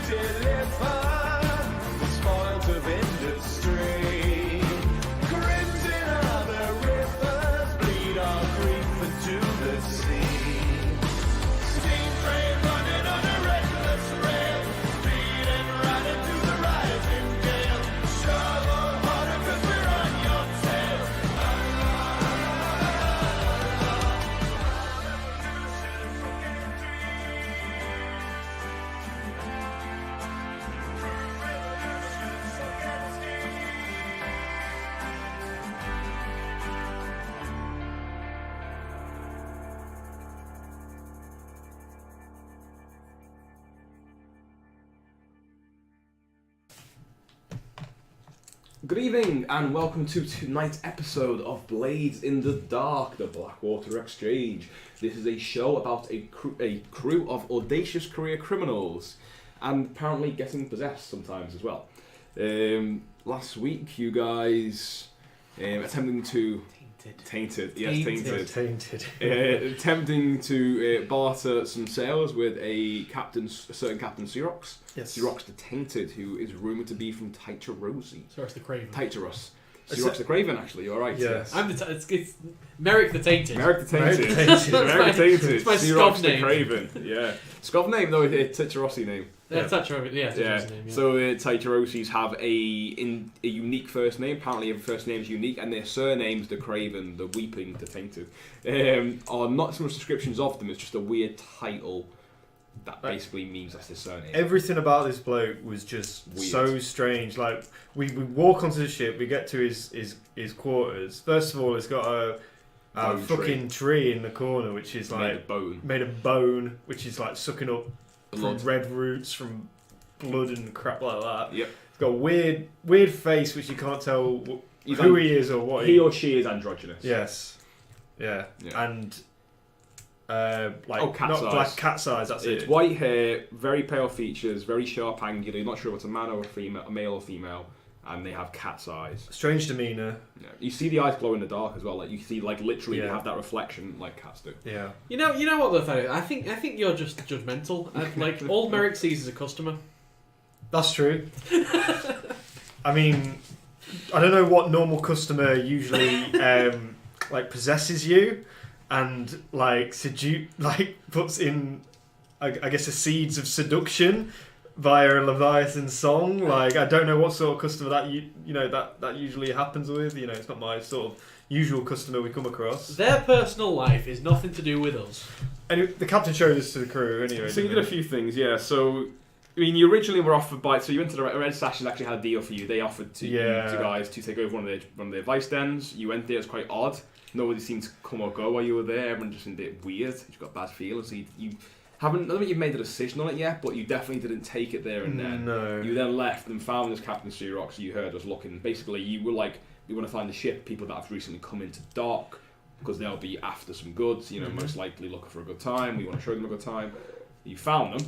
deliver the spoils of industry. Crimson are the rivers, bleed our grief into the sea. Steam train running on a restless rail, speeding right into the rising gale. Shovel harder 'cause we're on your tail. Good evening and welcome to tonight's episode of Blades in the Dark, the Blackwater Exchange. This is a show about a crew of audacious career criminals and apparently getting possessed sometimes as well. Last week you guys attempting to... Tainted. Attempting to barter some sales with a certain Captain Xerox. Yes. Xerox the Tainted, who is rumoured to be from Tycherosi. Xerox the Craven. Tycheros. Xerox the Craven, actually, you're right. Yes. It's Merrick the Tainted. Merrick the Tainted. Merrick the Tainted. It's my Xerox Scov the name. Craven. Yeah. Scov name, though, it's Tycherosi name. Tycherosi, Yeah. name, yeah. So Tycherosis have a unique first name. Apparently, every first name is unique, and their surnames, the Craven, the Weeping, the Tainted, are not so much descriptions of them. It's just a weird title that basically means that's his surname. Everything about this bloke was just Weird. so strange. Like we walk onto the ship, we get to his quarters. First of all, it's got a Bone fucking tree in the corner, which is Made like of bone. made of bone, which is like sucking up from Blood. red roots, from blood and crap like that. Yep. It's got a weird face, which you can't tell He's who he is or what He or she is androgynous. Yes. Yeah. Yeah. And cat's eyes. black cat's eyes. That's It's it. white hair, very pale features, very sharp angular. You're not sure if it's a man or a female, a male or female, and they have cat's eyes. Strange demeanour. Yeah. You see the eyes glow in the dark as well. Like you see, like literally, they Yeah. have that reflection like cats do. Yeah. You know what though, Thadeus? I think you're just judgmental. Like all Merrick sees is a customer. That's true. I mean, I don't know what normal customer usually like possesses you and like puts in, I guess, the seeds of seduction via a Leviathan song. Like, I don't know what sort of customer that that usually happens with. You know, it's not my sort of usual customer we come across. Their personal life is nothing to do with us. And the captain showed this to the crew anyway. So you didn't did a he? few things, yeah. So, I mean, you originally were offered by... So you went to the Red Sashes, actually had a deal for you. They offered to you guys to take over one of their vice dens. You went there, it was quite odd. Nobody seemed to come or go while you were there. Everyone just seemed a bit weird. You got bad feelings. So you haven't... I don't think you've made a decision on it yet, but you definitely didn't take it there and then. No. You then left and found this Captain Xerox you heard was looking. Basically, you were like, you want to find the ship, people that have recently come into dock, because they'll be after some goods, most likely looking for a good time. We want to show them a good time. You found them,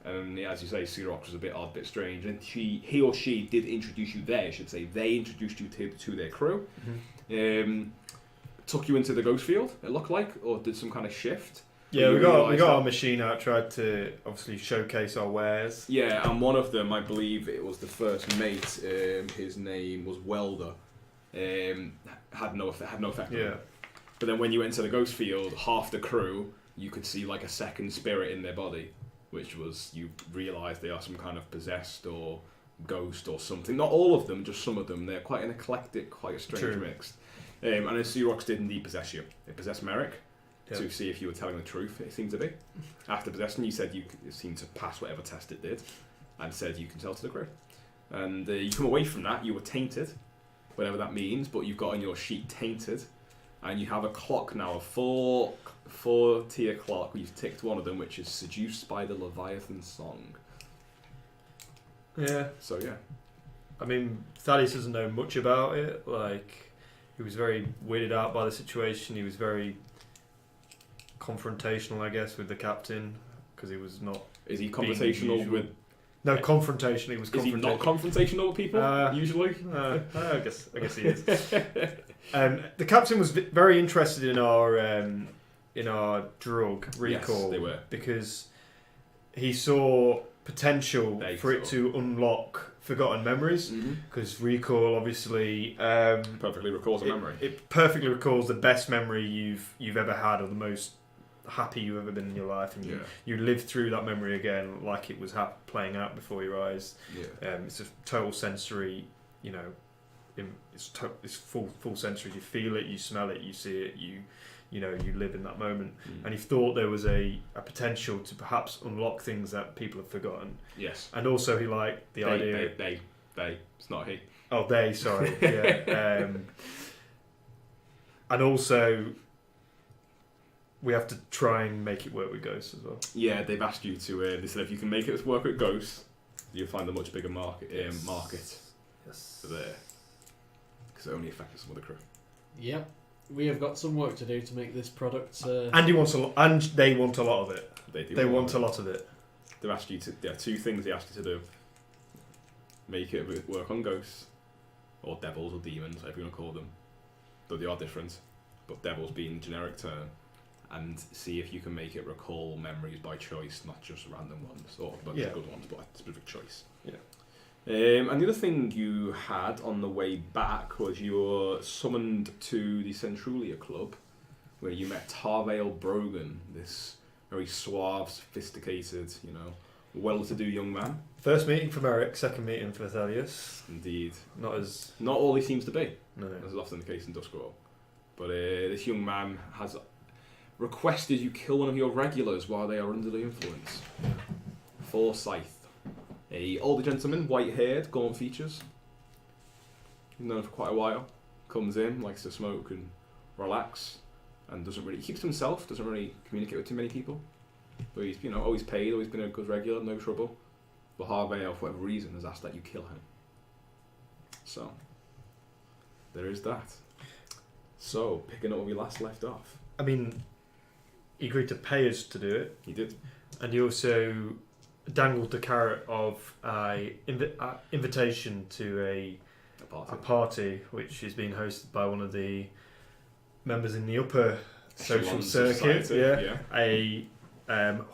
and as you say, Xerox was a bit odd, a bit strange, and he or she did introduce you there, I should say. They introduced you to their crew, took you into the ghost field, it looked like, or did some kind of shift. Yeah, we got our machine out, tried to obviously showcase our wares. Yeah, and one of them, I believe it was the first mate, his name was Welder, had no effect on him. But then when you enter the ghost field, half the crew, you could see like a second spirit in their body, which was, you realise they are some kind of possessed or ghost or something. Not all of them, just some of them. They're quite an eclectic, quite a strange mix. And then Xerox did indeed possess you. It possessed Merrick to see if you were telling the truth, it seemed to be. After possessing you, said it seemed to pass whatever test it did, and said you can tell to the crew. And you come away from that, you were tainted, whatever that means, but you've got on your sheet tainted. And you have a clock now, a four-tier clock. You've ticked one of them, which is seduced by the Leviathan song. Yeah. So yeah. I mean, Thadeus doesn't know much about it. Like, he was very weirded out by the situation. He was very confrontational, I guess, with the captain because he was not. Is he confrontational with? No, confrontational. He was. Is he not confrontational with people usually? I guess he is. The captain was very interested in our drug recall. Yes, they were, because he saw potential for it to unlock forgotten memories, because recall obviously perfectly recalls a memory. It perfectly recalls the best memory you've ever had, or the most happy you've ever been in your life, and you live through that memory again like it was playing out before your eyes. It's a total sensory, it's full sensory. You feel it, you smell it, you see it, you live in that moment. And he thought there was a potential to perhaps unlock things that people have forgotten. Yes. And also he liked the idea... They. It's not he. Oh, they, sorry. Yeah. And also, we have to try and make it work with ghosts as well. Yeah, they've asked you to... they said if you can make it work with ghosts, you'll find a much bigger market Yes. for there. Because it only affected some of the crew. Yep. We have got some work to do to make this product. And he wants and they want a lot of it. They want a lot of it. They've asked you to... There are two things they asked you to do. Make it work on ghosts, or devils, or demons, whatever you want to call them. Though they are different. But devils being the generic term. And see if you can make it recall memories by choice, not just random ones, or not just good ones, but a specific choice. Yeah. And the other thing you had on the way back was you were summoned to the Centrulia Club, where you met Tarvale Brogan, this very suave, sophisticated, well-to-do young man. First meeting for Merrick, second meeting for Thadeus. Indeed. Not all he seems to be. No. As is often the case in Doskvol. But this young man has requested you kill one of your regulars while they are under the influence. Forsyth. A older gentleman, white-haired, gaunt features. He's known for quite a while. Comes in, likes to smoke and relax, and he keeps to himself, doesn't really communicate with too many people. But he's, always paid, always been a good regular, no trouble. But Harvey, for whatever reason, has asked that you kill him. So, there is that. So, picking up where we last left off. I mean, he agreed to pay us to do it. He did. And he also dangled the carrot of an invitation to a party, which is being hosted by one of the members in the upper social circuit. A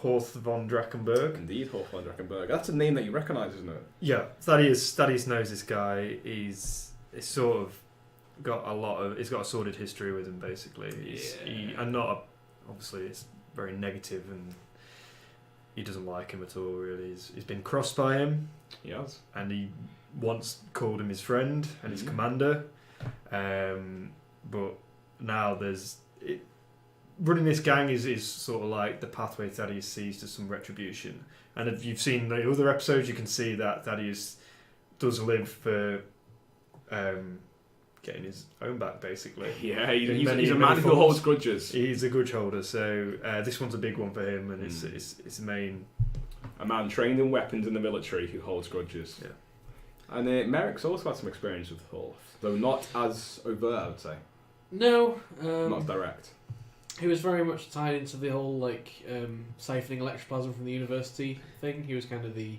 Horth von Drachenberg. Indeed, Horth von Drachenberg. That's a name that you recognise, isn't it? Yeah, Thaddeus knows this guy. He's sort of got he's got a sordid history with him, basically. Obviously it's very negative, and he doesn't like him at all, really. He's been crossed by him. He has. And he once called him his friend and his commander. But now running this gang is sort of like the pathway Thadeus sees to some retribution. And if you've seen the other episodes, you can see that Thadeus does live for getting his own back, basically. Yeah, he's a man who holds grudges. He's a grudge holder, so this one's a big one for him, and it's main. A man trained in weapons in the military who holds grudges. Yeah. And Merrick's also had some experience with Horth, though not as overt, I would say. No. Not as direct. He was very much tied into the whole siphoning electroplasm from the university thing. He was kind of the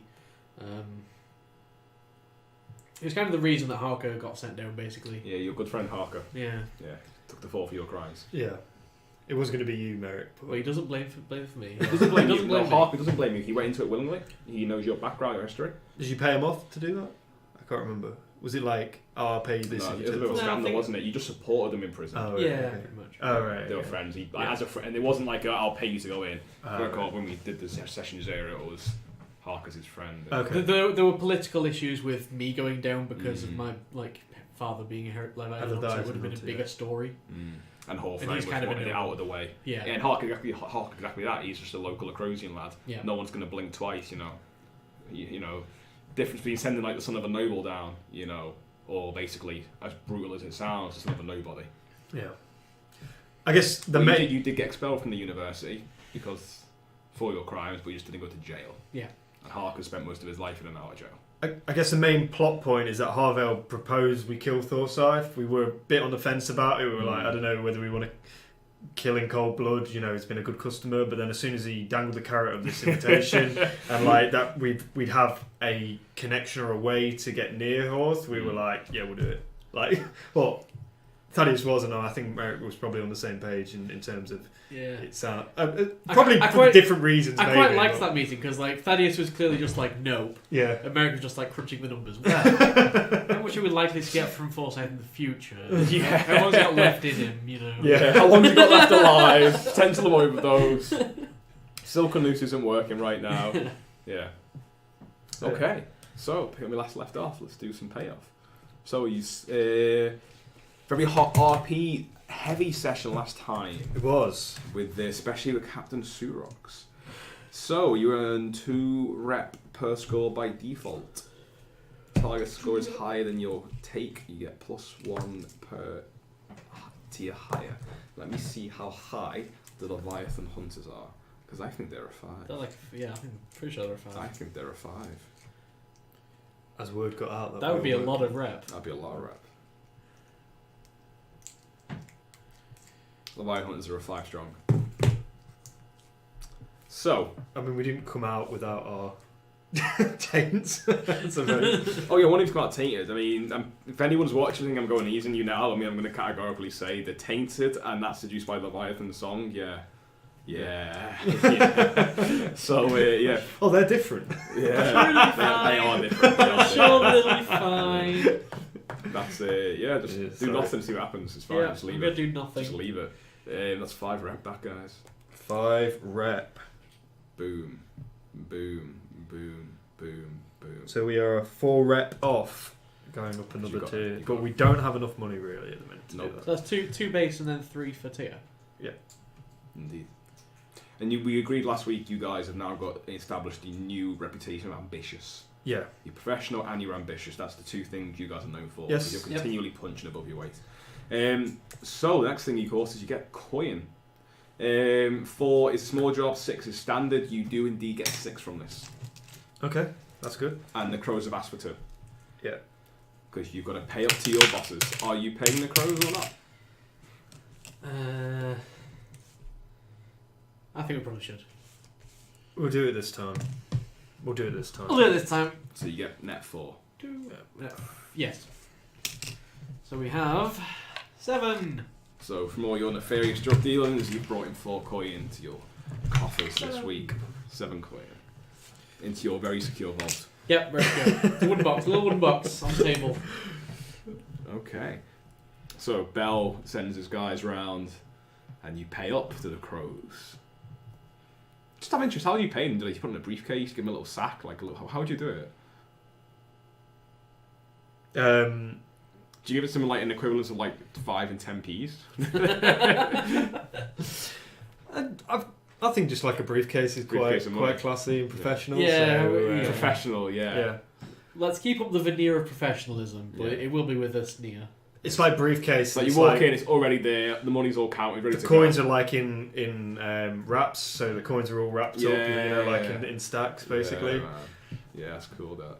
reason that Harker got sent down, basically. Yeah, your good friend Harker. Yeah. Yeah, took the fall for your crimes. Yeah. It was going to be you, Merrick. Well, he doesn't blame me. He doesn't blame you. Harker doesn't blame you. He went into it willingly. He knows your background, your history. Did you pay him off to do that? I can't remember. Was it like, I'll pay you this? No, if it was a bit of a scandal, wasn't it? You just supported them in prison. Oh, right, yeah, okay. pretty much. Oh, right. They were friends. As a friend, and it wasn't like I'll pay you to go in. When we did the session zero, it was Harker's his friend. Okay. There were political issues with me going down because of my father being a Levite, so it would have been a bigger story. And Horth he's kind of wanted it out of the way. Yeah. And Harker exactly that. He's just a local Acrosian lad. Yeah. No one's going to blink twice, You know, difference between sending like the son of a noble down, or basically as brutal as it sounds, the son of a nobody. Yeah. I guess you did get expelled from the university for your crimes, but you just didn't go to jail. Yeah. And Harker spent most of his life in and out of jail. I guess the main plot point is that Harvell proposed we kill Forsyth. We were a bit on the fence about it. We were like, I don't know whether we want to kill in cold blood. He's been a good customer. But then as soon as he dangled the carrot of this invitation and like that, we'd have a connection or a way to get near Horth. We were like, yeah, we'll do it. Like, well, Thadeus wasn't. I think Merrick was probably on the same page in terms of it sound. Probably for different reasons. I maybe, quite liked that meeting because like Thadeus was clearly just like nope. Yeah. And Merrick was just like crunching the numbers. Well, how much are we likely to get from Forsyth in the future? Yeah. How long's he got left in him? You know. Yeah. How long's he got left alive? Tend to avoid those. Silk and Loose isn't working right now. Yeah. Okay. So, pick up we last left off. Let's do some payoff. So he's very hot RP heavy session last time. It was. With especially with Captain Surox. So you earn 2 rep per score by default. Target score is higher than your take. You get +1 per tier higher. Let me see how high the Leviathan Hunters are. Because I think they're a 5. They're like, yeah, I'm pretty sure they're a 5. I think they're a 5. As word got out, that would be a lot of rep. That'd be a lot of rep. Leviathan Hunters are a 5 strong. So, I mean, we didn't come out without our taints. oh yeah, one of them's got tainted. I mean, if anyone's watching, I think I'm going easy on you now. I mean, I'm going to categorically say they're tainted, and that's seduced by Leviathan song. Yeah. So yeah. Oh, they're different. Yeah, they are different. Surely fine. That's it. Yeah, just do nothing, see what happens. It's fine. Yeah, just leave I'm it. gonna do nothing. Just leave it. That's 5 rep back, guys. 5 rep. Boom, boom, boom, boom, boom. So we are 4 rep off, going up another tier. But we don't have enough money really at the minute to do that. So that's 2 base and then 3 for tier. Yeah. Indeed. And we agreed last week you guys have now got established the new reputation of ambitious. Yeah. You're professional and you're ambitious. That's the 2 things you guys are known for. Yes. You're continually punching above your weight. So the next thing, of course, is you get coin. 4 is small job, 6 is standard. You do indeed get 6 from this. Okay, that's good. And the crows have asked for 2. Yeah. Because you've got to pay up to your bosses. Are you paying the crows or not? I think we probably should. We'll do it this time. We'll do it this time. We'll do it this time. So you get net 4. Yes. So we have 7. So from all your nefarious drug dealings, you've brought in 4 coin into your coffers this week. 7 coin. Into your very secure vault. Yep, very good. It's a wooden box, a little wooden box on the table. Okay. So Bell sends his guys round and you pay up to the crows. Just have interest, how do you pay them? Do you put in a briefcase, give them a little sack? How would you do it? Do you give it something like an equivalent of like 5 and 10p's? I think just like a briefcase is quite classy and professional. Yeah, so, professional, yeah. Let's keep up the veneer of professionalism, but it will be with us near. It's like briefcase. So you walk in, it's already there, the money's all counted, ready to go. The coins are like in wraps, so the coins are all wrapped up, like in stacks, basically. Yeah, that's cool, that.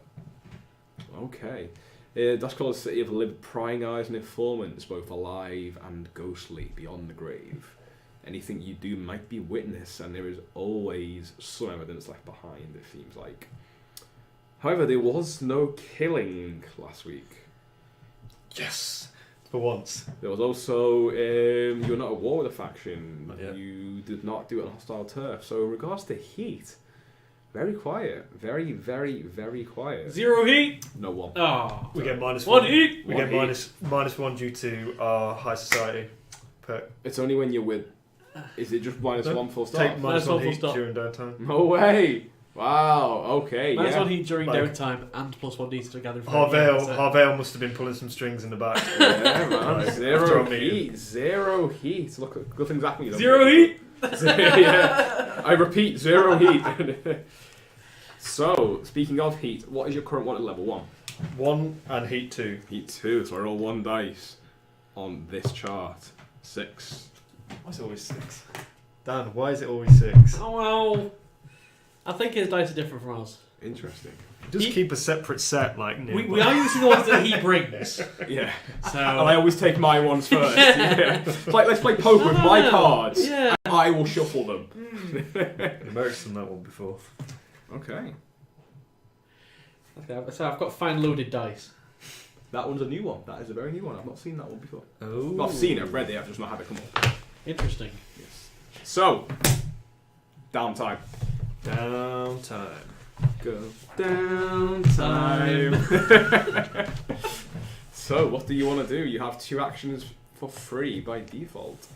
Okay. Doskvol is a city of live prying eyes and informants, both alive and ghostly, beyond the grave. Anything you do might be witnessed, and there is always some evidence left behind, it seems like. However, there was no killing last week. Yes! For once. There was also, you were not at war with a faction. Not yet. You did not do it on hostile turf. So in regards to heat, very quiet. Very, very, very quiet. 0 heat? No 1. Oh. We get -1. 1 heat? We get -1 due to our high society perk. It's only when you're with... Is it just -1 full stop? Take -1 -1 heat stop. during downtime. No way! Wow, okay, -1 heat during Like- downtime and +1 needs to gather. Harvale must have been pulling some strings in the back. Yeah, man. Right, after 0 our meeting. heat. 0 heat. Look, good things happening. 0 heat? Yeah. I repeat, 0 heat. So, speaking of heat, what is your current one at level 1? 1 and heat 2. Heat 2, so I roll 1 dice on this chart. 6. Why is it always 6? Dan, why is it always 6? Oh well. I think his dice are different from ours. Interesting. Just keep a separate set, like We are using the ones that he brings. Yeah. So And I always take my ones first. Yeah. It's like, let's play poker with my cards. Yeah. And I will shuffle them. Merrick's done that one before. Okay. Okay, so I've got fine loaded dice. That one's a new one. That is a very new one. I've not seen that one before. Oh. Well, I've seen it, I've read it, I've just not had it come up. Interesting. Yes. So, downtime. Downtime. Go downtime. So, what do you want to do? You have 2 actions for free by default.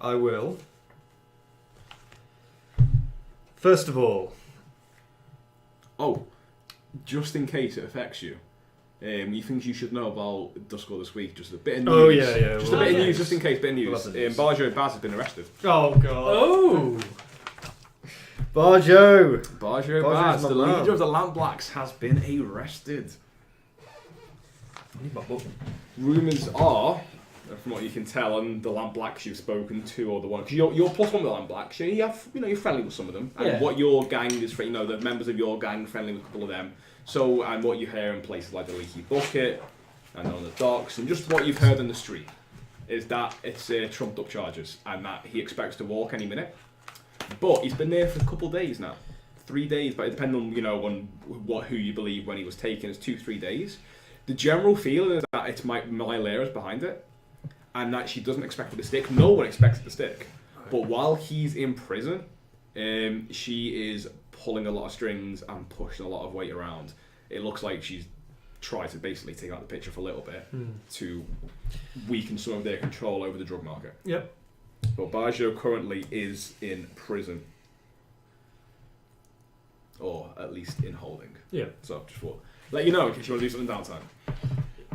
I will. First of all. Oh, just in case it affects you. Things you should know about Doskvol this week. Just a bit of news. Oh, yeah. Just a bit of news, just in case. Bit of news. We'll Barjo Baz has been arrested. Oh, God. Oh! Barjo Baz, the man. leader of the Lampblacks, has been arrested. I need my button. Rumours are, from what you can tell, and the Lampblacks you've spoken to, or the one, because you're plus one with the Lampblacks, you're friendly with some of them, and Yeah. what your gang is, the members of your gang friendly with a couple of them. So, and what you hear in places like the Leaky Bucket, and on the docks, and just what you've heard in the street, is that it's trumped up charges, and that he expects to walk any minute. But he's been there for a couple of days now, 3 days, but it depends on who you believe when he was taken. It's 2-3 days. The general feeling is that it's Mylaira's behind it, and that she doesn't expect it to stick. No one expects it to stick. But while he's in prison, she is pulling a lot of strings and pushing a lot of weight around. It looks like she's tried to basically take out the picture for a little bit to weaken some of their control over the drug market. Yep. But Baggio currently is in prison. Or at least in holding. Yeah. So just for let you know in case you want to do something downtime.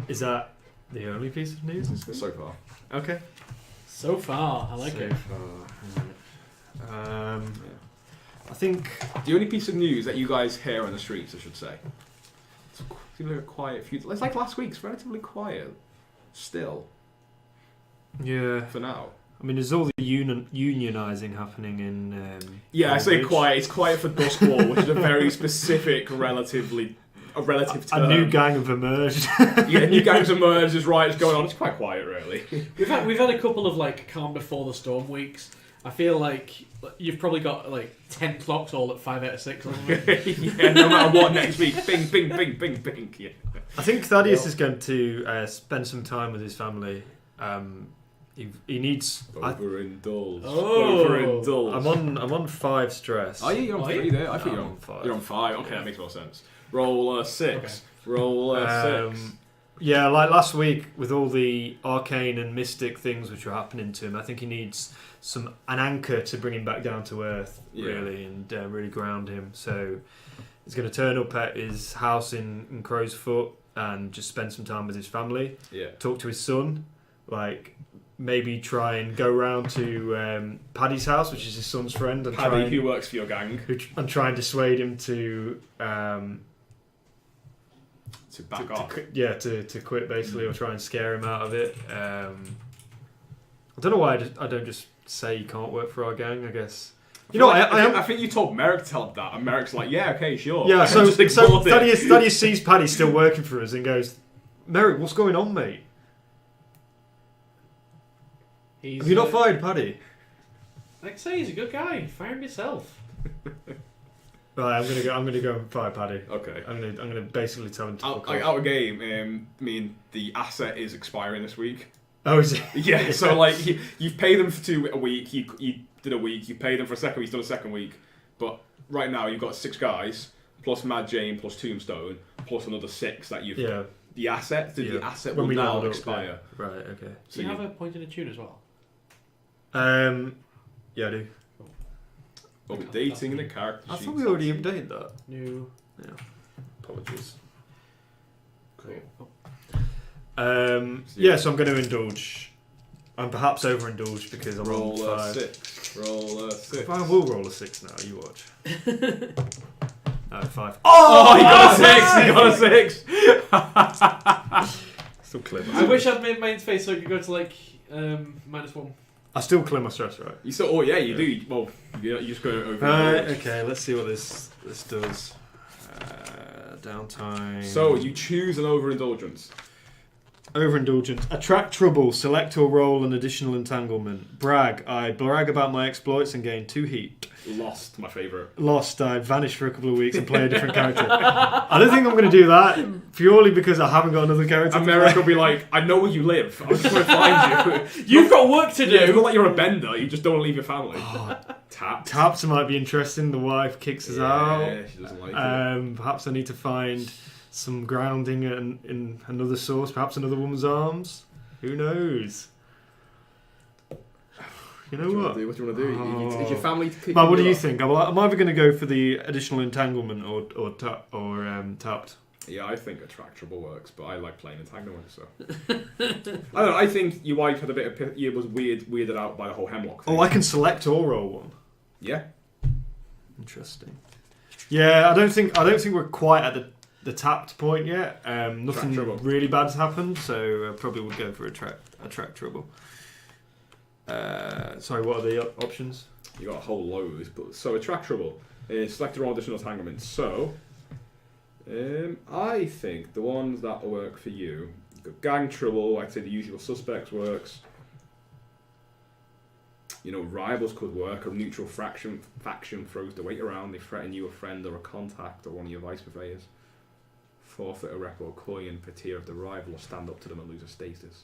Is that the only piece of news this week? So far. Okay. So far, I like it. I think The only piece of news that you guys hear on the streets, I should say. Seems like a quiet few. It's like last week's relatively quiet. Still. Yeah. For now. I mean, there's all the unionising happening in. Yeah, I say Cambridge. quiet. It's quiet for Doskvol, which is a very specific, relative term. A new gang have emerged. Yeah, new gangs emerged. There's riots going on. It's quite quiet, really. We've had a couple of like calm before the storm weeks. I feel like you've probably got like 10 clocks all at 5 out of 6. Yeah, no matter what next week. Bing, bing, bing, bing, bing. Yeah. I think Thaddeus is going to spend some time with his family. He needs. Overindulge. Oh. Overindulge. I'm on 5 stress. Oh yeah, you're on 3 there. I think No, you're I'm on on 5. You're on 5. Okay, that makes more sense. Roll a 6. Okay. Roll a 6. Yeah, like last week with all the arcane and mystic things which were happening to him, I think he needs an anchor to bring him back down to earth, really, and really ground him. So he's going to turn up at his house in Crow's Foot and just spend some time with his family. Yeah. Talk to his son, like maybe try and go round to Paddy's house, which is his son's friend, and Paddy, who works for your gang, and try and dissuade him to back off. To quit basically, or try and scare him out of it. I don't know why I don't just say you can't work for our gang. I guess I think you told Merrick to tell him that, and Merrick's like, yeah, okay, sure. Yeah, so just ignored it. Thaddeus sees Paddy still working for us and goes, Merrick, what's going on, mate? Have you not fired Paddy? Like I say, he's a good guy. Fire him yourself. Right, I'm gonna go and fire Paddy. Okay. I'm gonna basically tell him to fuck Out off. of game, I mean, the asset is expiring this week. Oh, is it? Yeah, so like you've paid them for a week. You did a week. You paid them for a second week. He's done a second week. But right now you've got 6 guys plus Mad Jane plus Tombstone plus another 6 that you've. Yeah. The asset. The asset will When we now level up, expire. yeah. Right. Okay. Do you have a point in a tune as well? Yeah, I do. Updating the character I sheet. thought we already updated that. New. Yeah. Apologies. Cool. Yeah, so I'm going to indulge. I'm perhaps overindulged because I'm Roll on a 5. 6. Roll a 6. I will roll a 6 now. You watch. No, 5. Oh, he got a 6. He got a 6. Still clear. I wish I'd made main space so I could go to like -1. I still clear my stress, right? You still? Oh yeah, you do. Well, you just go over. Okay, let's see what this does. Downtime. So you choose an overindulgence. Overindulgence. Attract trouble. Select or roll an additional entanglement. Brag. I brag about my exploits and gain 2 heat. Lost, my favourite. Lost. I vanish for a couple of weeks and play a different character. I don't think I'm going to do that purely because I haven't got another character. And Merrick will be like, I know where you live. I'm just going to find you. You've got work to do. Yeah, it's not like you're a bender. You just don't want to leave your family. Tapped. Taps might be interesting. The wife kicks us out. Yeah, she doesn't like it. Perhaps I need to find some grounding in another source. Perhaps another woman's arms. Who knows? You know what? What do you want to do? Is your family kicking But what do you you off? think? I'm either going to go for the additional entanglement or tapped. Yeah, I think attract trouble works, but I like playing entanglement, so. I don't know, I think your wife had a bit of... was weirded out by the whole hemlock thing. Oh, I can select or roll one. Yeah. Interesting. Yeah, I don't think we're quite at the tapped point yet. Nothing really bad's happened, so I probably would go for attract trouble. Sorry, what are the options? You got a whole load, but so attract trouble. Select your own additional entanglement. So, I think the ones that will work for you. You've got gang trouble. I'd say the usual suspects works. You know, rivals could work. A neutral faction throws the weight around. They threaten you, a friend, or a contact, or one of your vice purveyors. Forfeit a rep or coin per tier of the rival, or stand up to them and lose a status.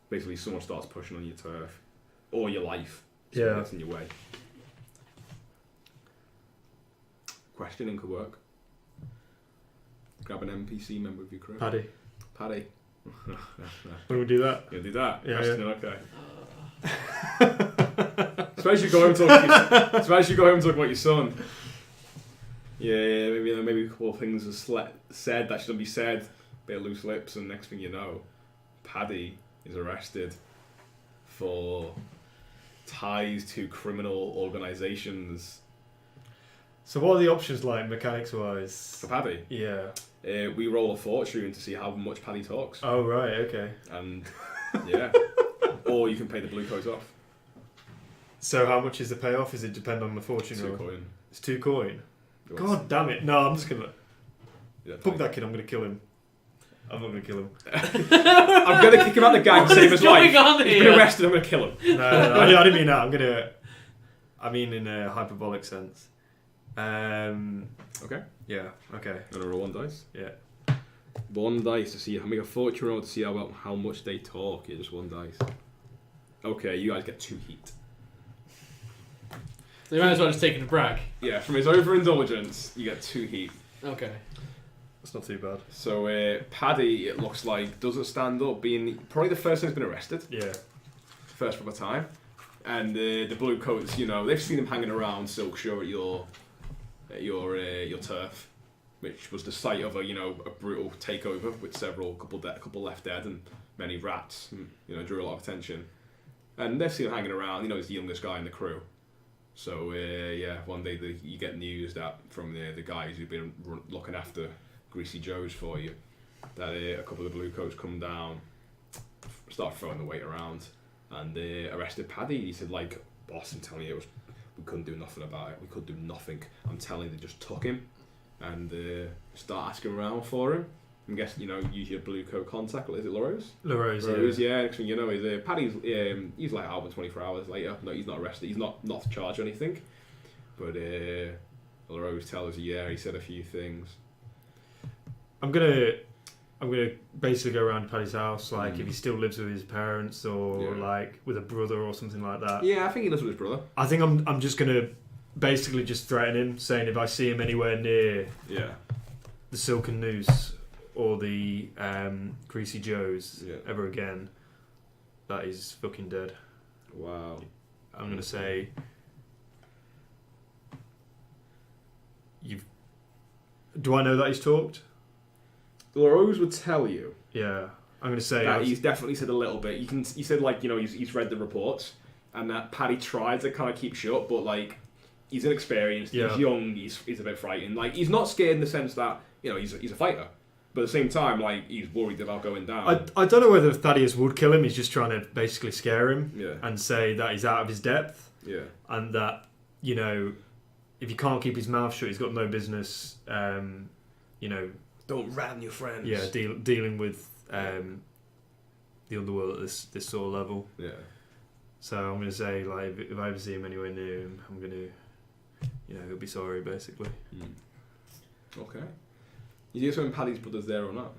Basically, someone starts pushing on your turf or your life. Someone gets in your way. Questioning could work. Grab an NPC member of your crew. Paddy. When do we do that? You'll do that. Yeah, Questioning, okay. Suppose you go home and talk about your son. Yeah, maybe a couple of things are said that shouldn't be said. Bit of loose lips, and next thing you know, Paddy is arrested for ties to criminal organisations. So what are the options like mechanics-wise? For Paddy? Yeah. We roll a fortune to see how much Paddy talks. Oh, right, okay. And, yeah. Or you can pay the blue coat off. So how much is the payoff? Does it depend on the fortune? 2 coin. It's 2 coin? God damn it. No, I'm just going to... Yeah, fuck that kid, I'm going to kill him. I'm not going to kill him. I'm going to kick him out the gang, save his life. He's been arrested, I'm going to kill him. No, I didn't mean that. I mean in a hyperbolic sense. Okay. Yeah, okay. I'm going to roll 1 dice. Yeah. 1 dice to see, make a fortune roll to see how much they talk. Yeah, just 1 dice. Okay, you guys get 2 heat. So you might as well just take it a brag. Yeah, from his overindulgence, you get 2 heat. Okay. That's not too bad. So Paddy, it looks like, doesn't stand up, being probably the first time he's been arrested. Yeah. First proper time. And the blue coats, they've seen him hanging around Silk Shore at your turf, which was the site of a brutal takeover with couple left dead and many rats. Drew a lot of attention. And they've seen him hanging around. He's the youngest guy in the crew. So one day you get news that from the guys who've been looking after Greasy Joes for you, that a couple of the blue coats come down, start throwing the weight around, and arrested Paddy. He said, like, boss, I'm telling you, we couldn't do nothing about it. We could do nothing. I'm telling you, they just took him and start asking around for him. I'm guessing, use your blue coat contact. Is it LaRose? LaRose, yeah. Next thing you know is Paddy's, he's like out 24 hours later. No, he's not arrested. He's not charged or anything. But LaRose tells you, he said a few things. I'm gonna basically go around to Paddy's house, like if he still lives with his parents or like with a brother or something like that. Yeah, I think he lives with his brother. I think I'm just gonna basically just threaten him, saying if I see him anywhere near the Silken Noose or the Greasy Joes ever again, that he's fucking dead. Wow. I'm gonna say do I know that he's talked? LaRose would tell you. Yeah, I'm going to say that he's definitely said a little bit. He said he's read the reports, and that Paddy tried to kind of keep shut, but like he's inexperienced, he's young, he's a bit frightened. Like he's not scared in the sense that he's a fighter, but at the same time like he's worried about going down. I don't know whether Thadeus would kill him. He's just trying to basically scare him and say that he's out of his depth. Yeah, and that if he can't keep his mouth shut, he's got no business. Don't rat on your friends. Yeah, dealing with the underworld at this sort of level. Yeah. So I'm going to say, like, if I ever see him anywhere near him, I'm going to, he'll be sorry, basically. Okay. You do this when Paddy's brother's there or not?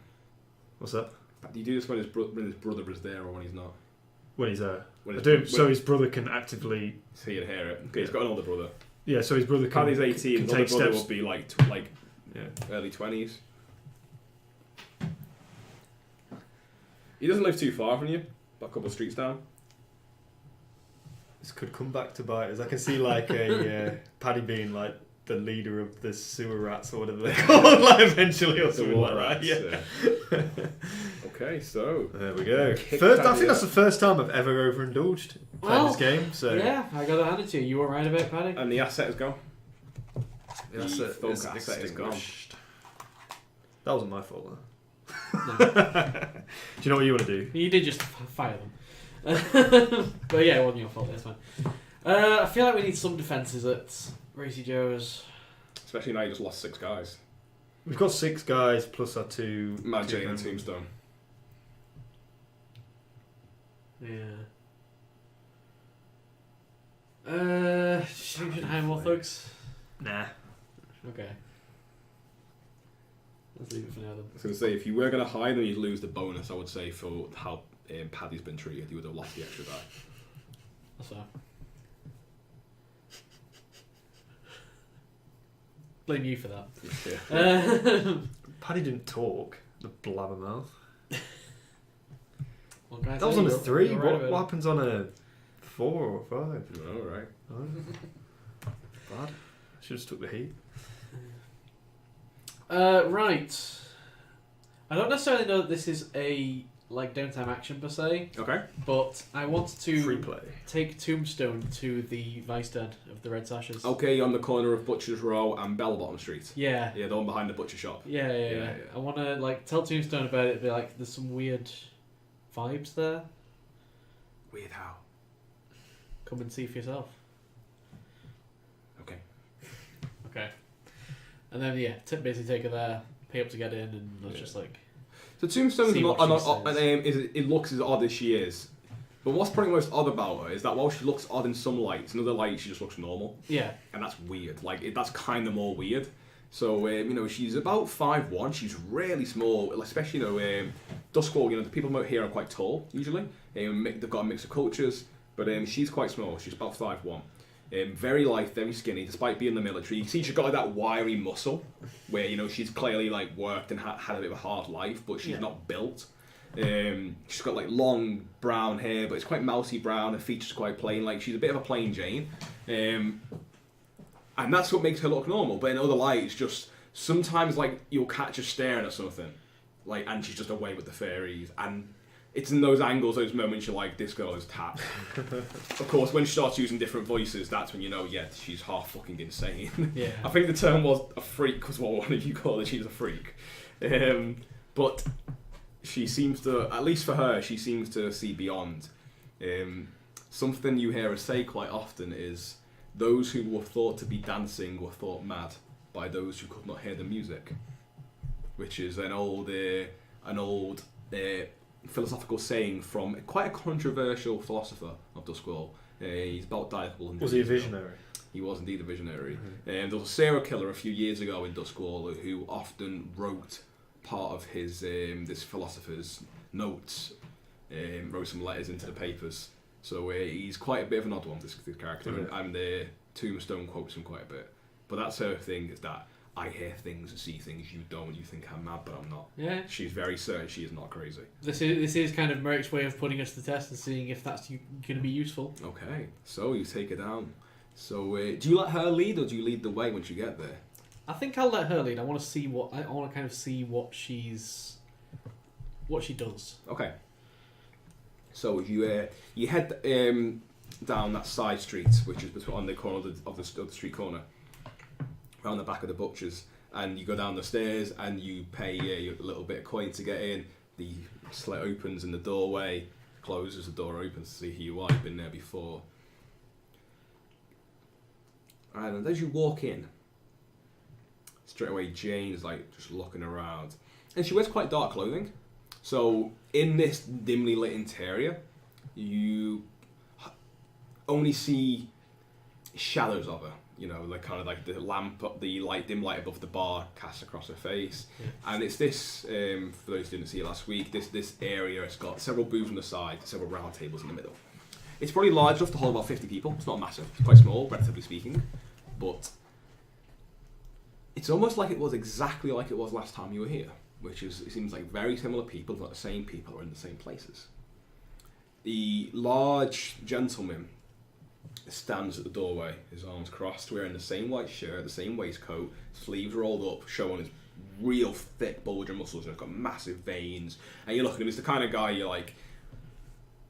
What's that? Do you do this when his brother is there or when he's not? When he's there. When I do, so his brother can actively... So you'd hear it. Okay, he's got an older brother. Yeah, so his brother can... Paddy's 18, his older take brother steps. will be like early 20s. He doesn't live too far from you, about a couple of streets down. This could come back to bite us. I can see like a Paddy being like the leader of the sewer rats or whatever they're called, like eventually or something like that. Yeah. Okay, so there we go. Kick First, I Paddy think that's out. the first time I've ever overindulged playing this game. So yeah, I got to hand it to you. You were right about Paddy. And the asset is gone. that's The it. thug It's asset is gone. extinguished. That wasn't my fault, though. No. Do you know what you want to do? You did just fire them. But yeah, it wasn't your fault, that's fine. I feel like we need some defences at Racy Joe's. Especially now you just lost 6 guys. We've got 6 guys plus our 2... Mad two Jane and members. Tombstone. Yeah. Should we hire more thugs? Nah. Okay. Let's leave it for now then. I was going to say, if you were going to hide them, you'd lose the bonus, I would say, for how Paddy's been treated. You would have lost the extra die. That's fair. Blame you for that. Yeah. Paddy didn't talk. The blabbermouth. Well, guys, That was I on a think 3. you're right What about happens on a 4 or 5? All right. Oh. Bad. Should have took the heat. Right. I don't necessarily know that this is a downtime action per se, Okay. but I want Free to play. take Tombstone to the vice den of the Red Sashes. Okay, on the corner of Butcher's Row and Bellbottom Street. Yeah. Yeah, the one behind the butcher shop. Yeah. I want to tell Tombstone about it. Be like, there's some weird vibes there. Weird how? Come and see for yourself. Okay. Okay. And then basically take her there, pay up to get in, and let's just So Tombstone's See not, what she it looks as odd as she is. But what's probably most odd about her is that while she looks odd in some lights, in other lights she just looks normal. Yeah. And that's weird. That's kind of more weird. So, she's about 5'1". She's really small, especially, Doskvol, the people out here are quite tall, usually. They've got a mix of cultures, but she's quite small. She's about 5'1". Very light, very skinny, despite being in the military. You see she's got that wiry muscle, where, she's clearly, worked and had a bit of a hard life, but she's not built. She's got, long brown hair, but it's quite mousy brown. Her features quite plain. She's a bit of a plain Jane. And that's what makes her look normal. But in other lights, just sometimes you'll catch her staring at something, and she's just away with the fairies. And it's in those angles, those moments you're like, this girl is tapped. Of course, when she starts using different voices, that's when you know, she's half fucking insane. Yeah. I think the term was a freak, was what one of you called it. She's a freak. But she seems to, at least for her, she seems to see beyond. Something you hear her say quite often is, those who were thought to be dancing were thought mad by those who could not hear the music, which is an old philosophical saying from quite a controversial philosopher of Doskvol. He's about diable. Was he a visionary? He was indeed a visionary. There was a serial killer a few years ago in Doskvol who often wrote part of his this philosopher's notes, wrote some letters into the papers. So he's quite a bit of an odd one, this character, and Tombstone quotes him quite a bit. But that's her thing, is that I hear things and see things you don't. You think I'm mad, but I'm not. Yeah. She's very certain she is not crazy. This is kind of Merrick's way of putting us to the test and seeing if that's going to be useful. Okay, so you take her down. So do you let her lead, or do you lead the way once you get there? I think I'll let her lead. I want to see what she does. Okay. So you head down that side street, which is on the corner of the street corner, around the back of the butcher's, and you go down the stairs and you pay a little bit of coin to get in. The slit opens in the doorway, closes, the door opens to see who you are. You've been there before. And as you walk in, straight away Jane's just looking around, and she wears quite dark clothing. So in this dimly lit interior, you only see shadows of her. You know, like kind of like the lamp, the dim light above the bar cast across her face, and it's this. For those who didn't see it last week, this area has got several booths on the side, several round tables in the middle. It's probably large enough to hold about 50 people. It's not massive. It's quite small, relatively speaking, but it's almost like it was exactly like it was last time you were here, which is it seems like very similar people, but the same people are in the same places. The large gentleman stands at the doorway, his arms crossed, wearing the same white shirt, the same waistcoat, sleeves rolled up, showing his real thick bulging muscles, and he's got massive veins. And you look at him, he's the kind of guy you're like,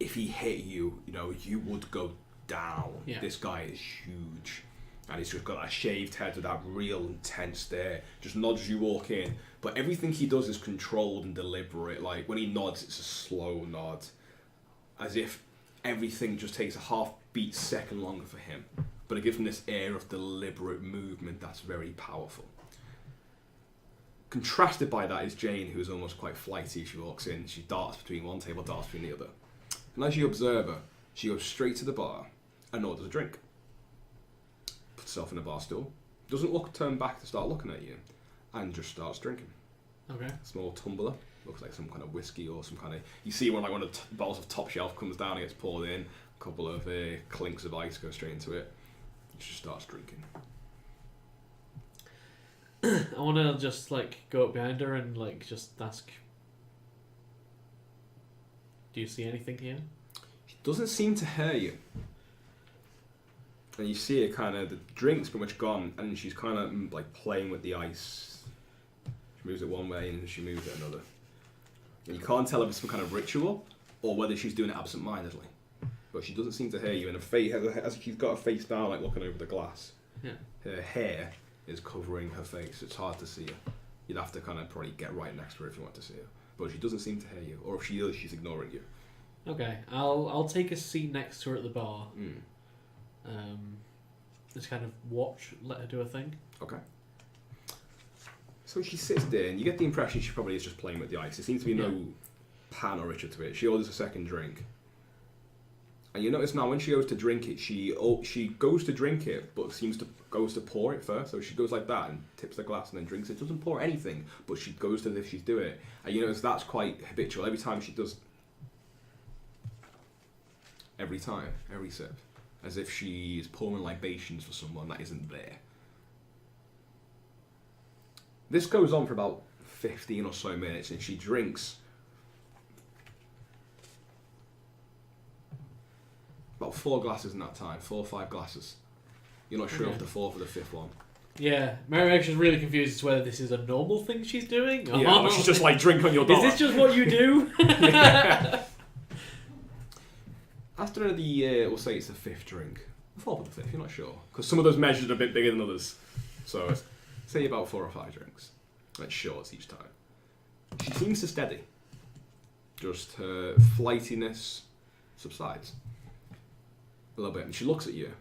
if he hit you, you know, you would go down. Yeah. This guy is huge. And he's just got that shaved head with that real intense stare. Just nods as you walk in. But everything he does is controlled and deliberate. Like, when he nods, it's a slow nod. As if everything just takes a half-beat second longer for him. But it gives him this air of deliberate movement that's very powerful. Contrasted by that is Jane, who is almost quite flighty as she walks in. She darts between one table, darts between the other. And as you observe her, she goes straight to the bar and orders a drink. Puts herself in a bar stool. Doesn't turn back to start looking at you. And just starts drinking. Okay. Small tumbler. Looks like some kind of whiskey or some kind of... You see one of the bottles of top shelf comes down and gets poured in. A couple of clinks of ice go straight into it. She just starts drinking. I want to just like go up behind her and like just ask, do you see anything here? She doesn't seem to hear you. And you see her kind of, the drink's pretty much gone, and she's kind of like playing with the ice. She moves it one way and she moves it another. And you can't tell if it's some kind of ritual or whether she's doing it absent-mindedly. But she doesn't seem to hear you, and her face, as she's got her face down, like looking over the glass. Yeah. Her hair is covering her face. It's hard to see her. You'd have to kind of probably get right next to her if you want to see her. But she doesn't seem to hear you, or if she is, she's ignoring you. Okay, I'll take a seat next to her at the bar. Just kind of watch, let her do her thing. Okay. So she sits there, and you get the impression she probably is just playing with the ice. There seems to be no pan or ritual to it. She orders a second drink. And you notice now when she goes to drink it, she goes to drink it, but goes to pour it first. So she goes like that and tips the glass and then drinks it. Doesn't pour anything, but she goes to as if she's doing it. And you notice that's quite habitual. Every time she does, every sip, as if she is pouring libations for someone that isn't there. This goes on for about 15 or so minutes, and she drinks about 4 glasses in that time, 4 or 5 glasses. You're not sure of the 4th or the 5th one. Yeah, Merrick is really confused as to whether this is a normal thing she's doing. Or Yeah, or she's just like drink on your dollar. Is this just what you do? After we'll say it's the 5th drink. The 4th or the 5th, you're not sure. Because some of those measures are a bit bigger than others. So say about 4 or 5 drinks. Like shorts each time. She seems to steady. Just her flightiness subsides a little bit, and she looks at you,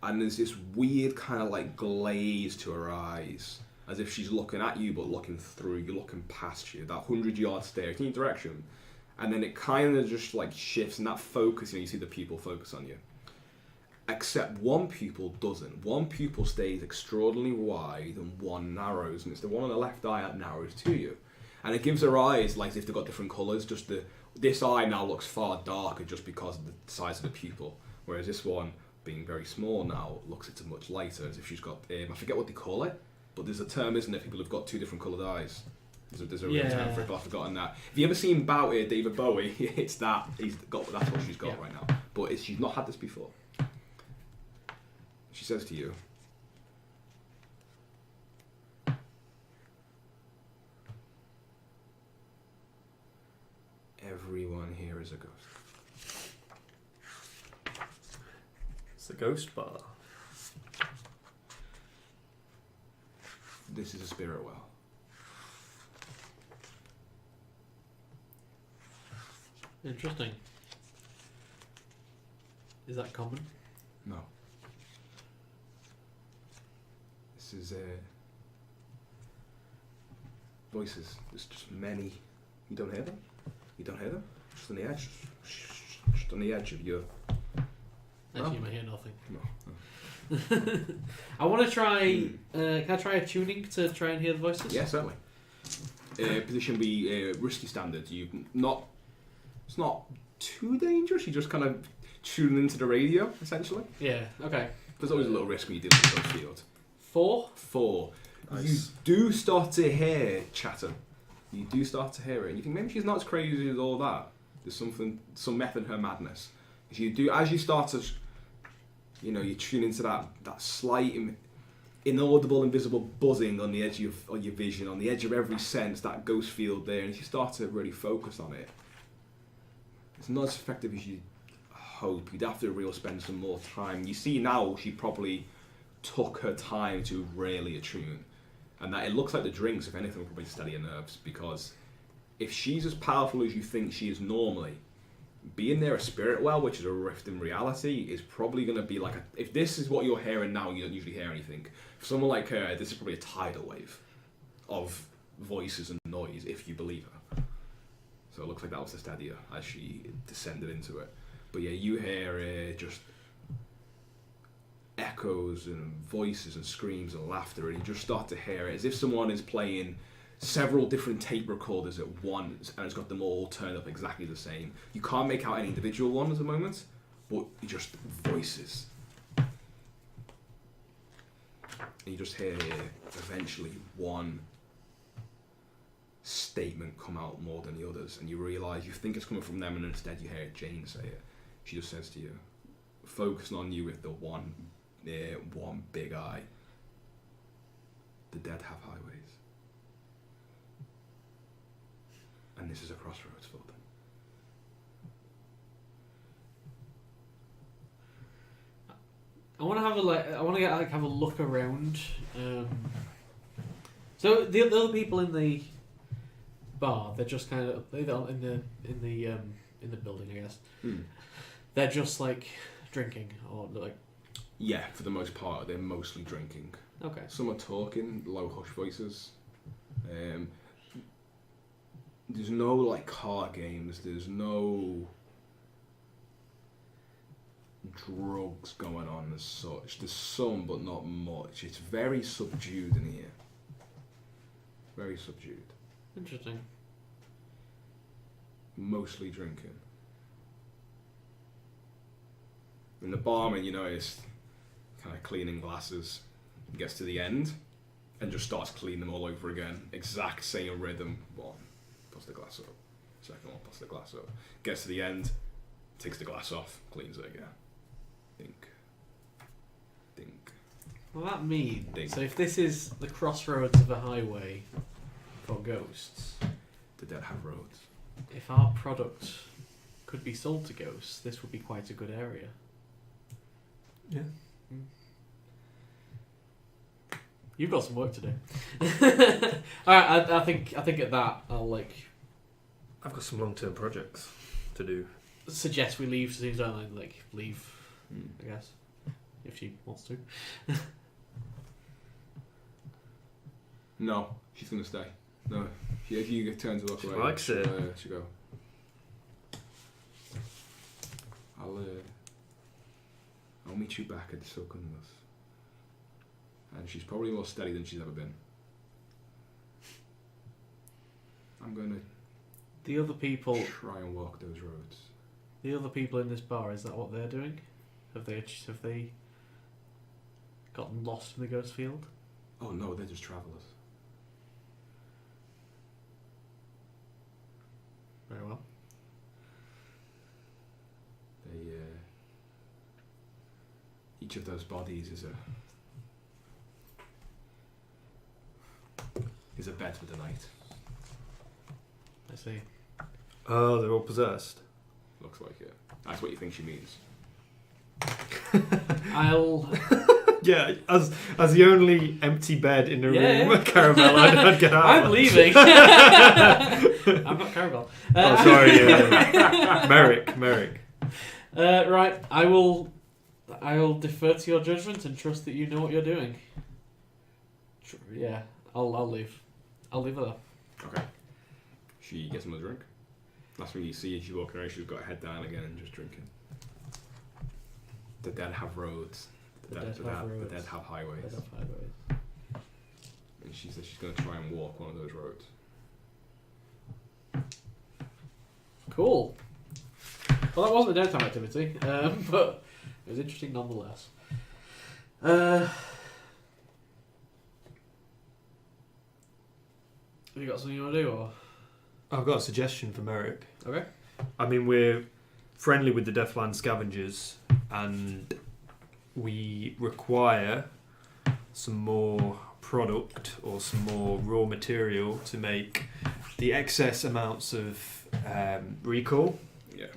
and there's this weird kind of like glaze to her eyes, as if she's looking at you but looking through you, looking past you, that 100-yard stare in your direction, and then it kind of just like shifts, and that focus, you see the pupil focus on you, except one pupil doesn't. One pupil stays extraordinarily wide and one narrows, and it's the one on the left eye that narrows to you, and it gives her eyes like as if they've got different colours. Just this eye now looks far darker just because of the size of the pupil. Whereas this one, being very small now, looks it's much lighter, as if she's got, I forget what they call it, but there's a term, isn't there, people who've got 2 different coloured eyes. There's a real term for it, but I've forgotten that. If you ever seen David Bowie, it's that, that's what she's got right now. But she's not had this before. She says to you, everyone here is a ghost. It's the ghost bar. This is a spirit well. Interesting. Is that common? No. This is voices. There's just many You don't hear them? You don't hear them? Just on the edge. Just on the edge of your... Actually, you might hear nothing. No. I want to try... can I try a tuning to try and hear the voices? Yeah, certainly. Position be risky standard. It's not too dangerous. You just kind of tune into the radio, essentially. Yeah, okay. There's always a little risk when you deal with those fields. 4. Nice. You do start to hear chatter. You do start to hear it, and you think maybe she's not as crazy as all that. There's some method in her madness. As you start to, you tune into that slight, inaudible, invisible buzzing on the edge of your vision, on the edge of every sense, that ghost field there, and as you start to really focus on it, it's not as effective as you hope. You'd have to spend some more time. You see now she probably took her time to really attune, and that it looks like the drinks, if anything, will probably steady her nerves, because if she's as powerful as you think she is normally, being near a spirit well, which is a rift in reality, is probably going to be like if this is what you're hearing now, you don't usually hear anything. For someone like her, this is probably a tidal wave of voices and noise, if you believe her. So it looks like that was to steady her as she descended into it. But yeah, you hear just echoes and voices and screams and laughter, and you just start to hear it as if someone is playing several different tape recorders at once and it's got them all turned up exactly the same. You can't make out any individual one at the moment, but you just voices. And you just hear eventually one statement come out more than the others, and you realise you think it's coming from them, and instead you hear Jane say it. She just says to you, focusing on you with the one big eye. The dead have highways. And this is a crossroads for them. I want to have a look around. So the other people in the bar, they're just kind of in the building, I guess. They're just like drinking or like. Yeah, for the most part, they're mostly drinking. Okay. Some are talking, low hush voices. There's no like card games. There's no drugs going on as such. There's some, but not much. It's very subdued in here. Very subdued. Interesting. Mostly drinking. And the barman, is kind of cleaning glasses. He gets to the end and just starts cleaning them all over again. Exact same rhythm. One, puts the glass up. Second one, puts the glass up. Gets to the end, takes the glass off, cleans it again. Dink. Dink. Well, that means Dink. so if this is the crossroads of a highway for ghosts, The dead have roads. if our product could be sold to ghosts, this would be quite a good area. Yeah. You've got some work to do. All right, I think at that I'll I've got some long-term projects to do. suggest we leave as soon as I leave. I guess if she wants to. No, she's gonna stay. No, if you turn to look She away, likes it. She'll go. I'll meet you back at the Silkenless. And she's probably more steady than she's ever been. I'm gonna The other people, try and walk those roads. the other people in this bar, is that what they're doing? Have they gotten lost in the ghost field? Oh no, they're just travellers. Very well. They, each of those bodies is a bed for the night. I see. Oh, they're all possessed. Looks like it. That's what you think she means. I'll. Yeah, as the only empty bed in the Yeah, room, yeah. Caramel, I'd get out. I'm leaving. I'm not Caravel. Oh, sorry, Merrick. Right, I will defer to your judgment and trust that you know what you're doing. Yeah, I'll leave. I'll leave her there. Okay. She gets him a drink. That's when you see she's walking around. She's got her head down again and just drinking. The dead have roads. The dead have highways. Dead have highways. And she says she's going to try and walk one of those roads. Cool. Well, that wasn't a daytime activity, but it was interesting nonetheless. Have you got something you want to do, or? I've got a suggestion for Merrick. Okay. I mean, we're friendly with the Deathland scavengers, and we require some more product or some more raw material to make the excess amounts of recall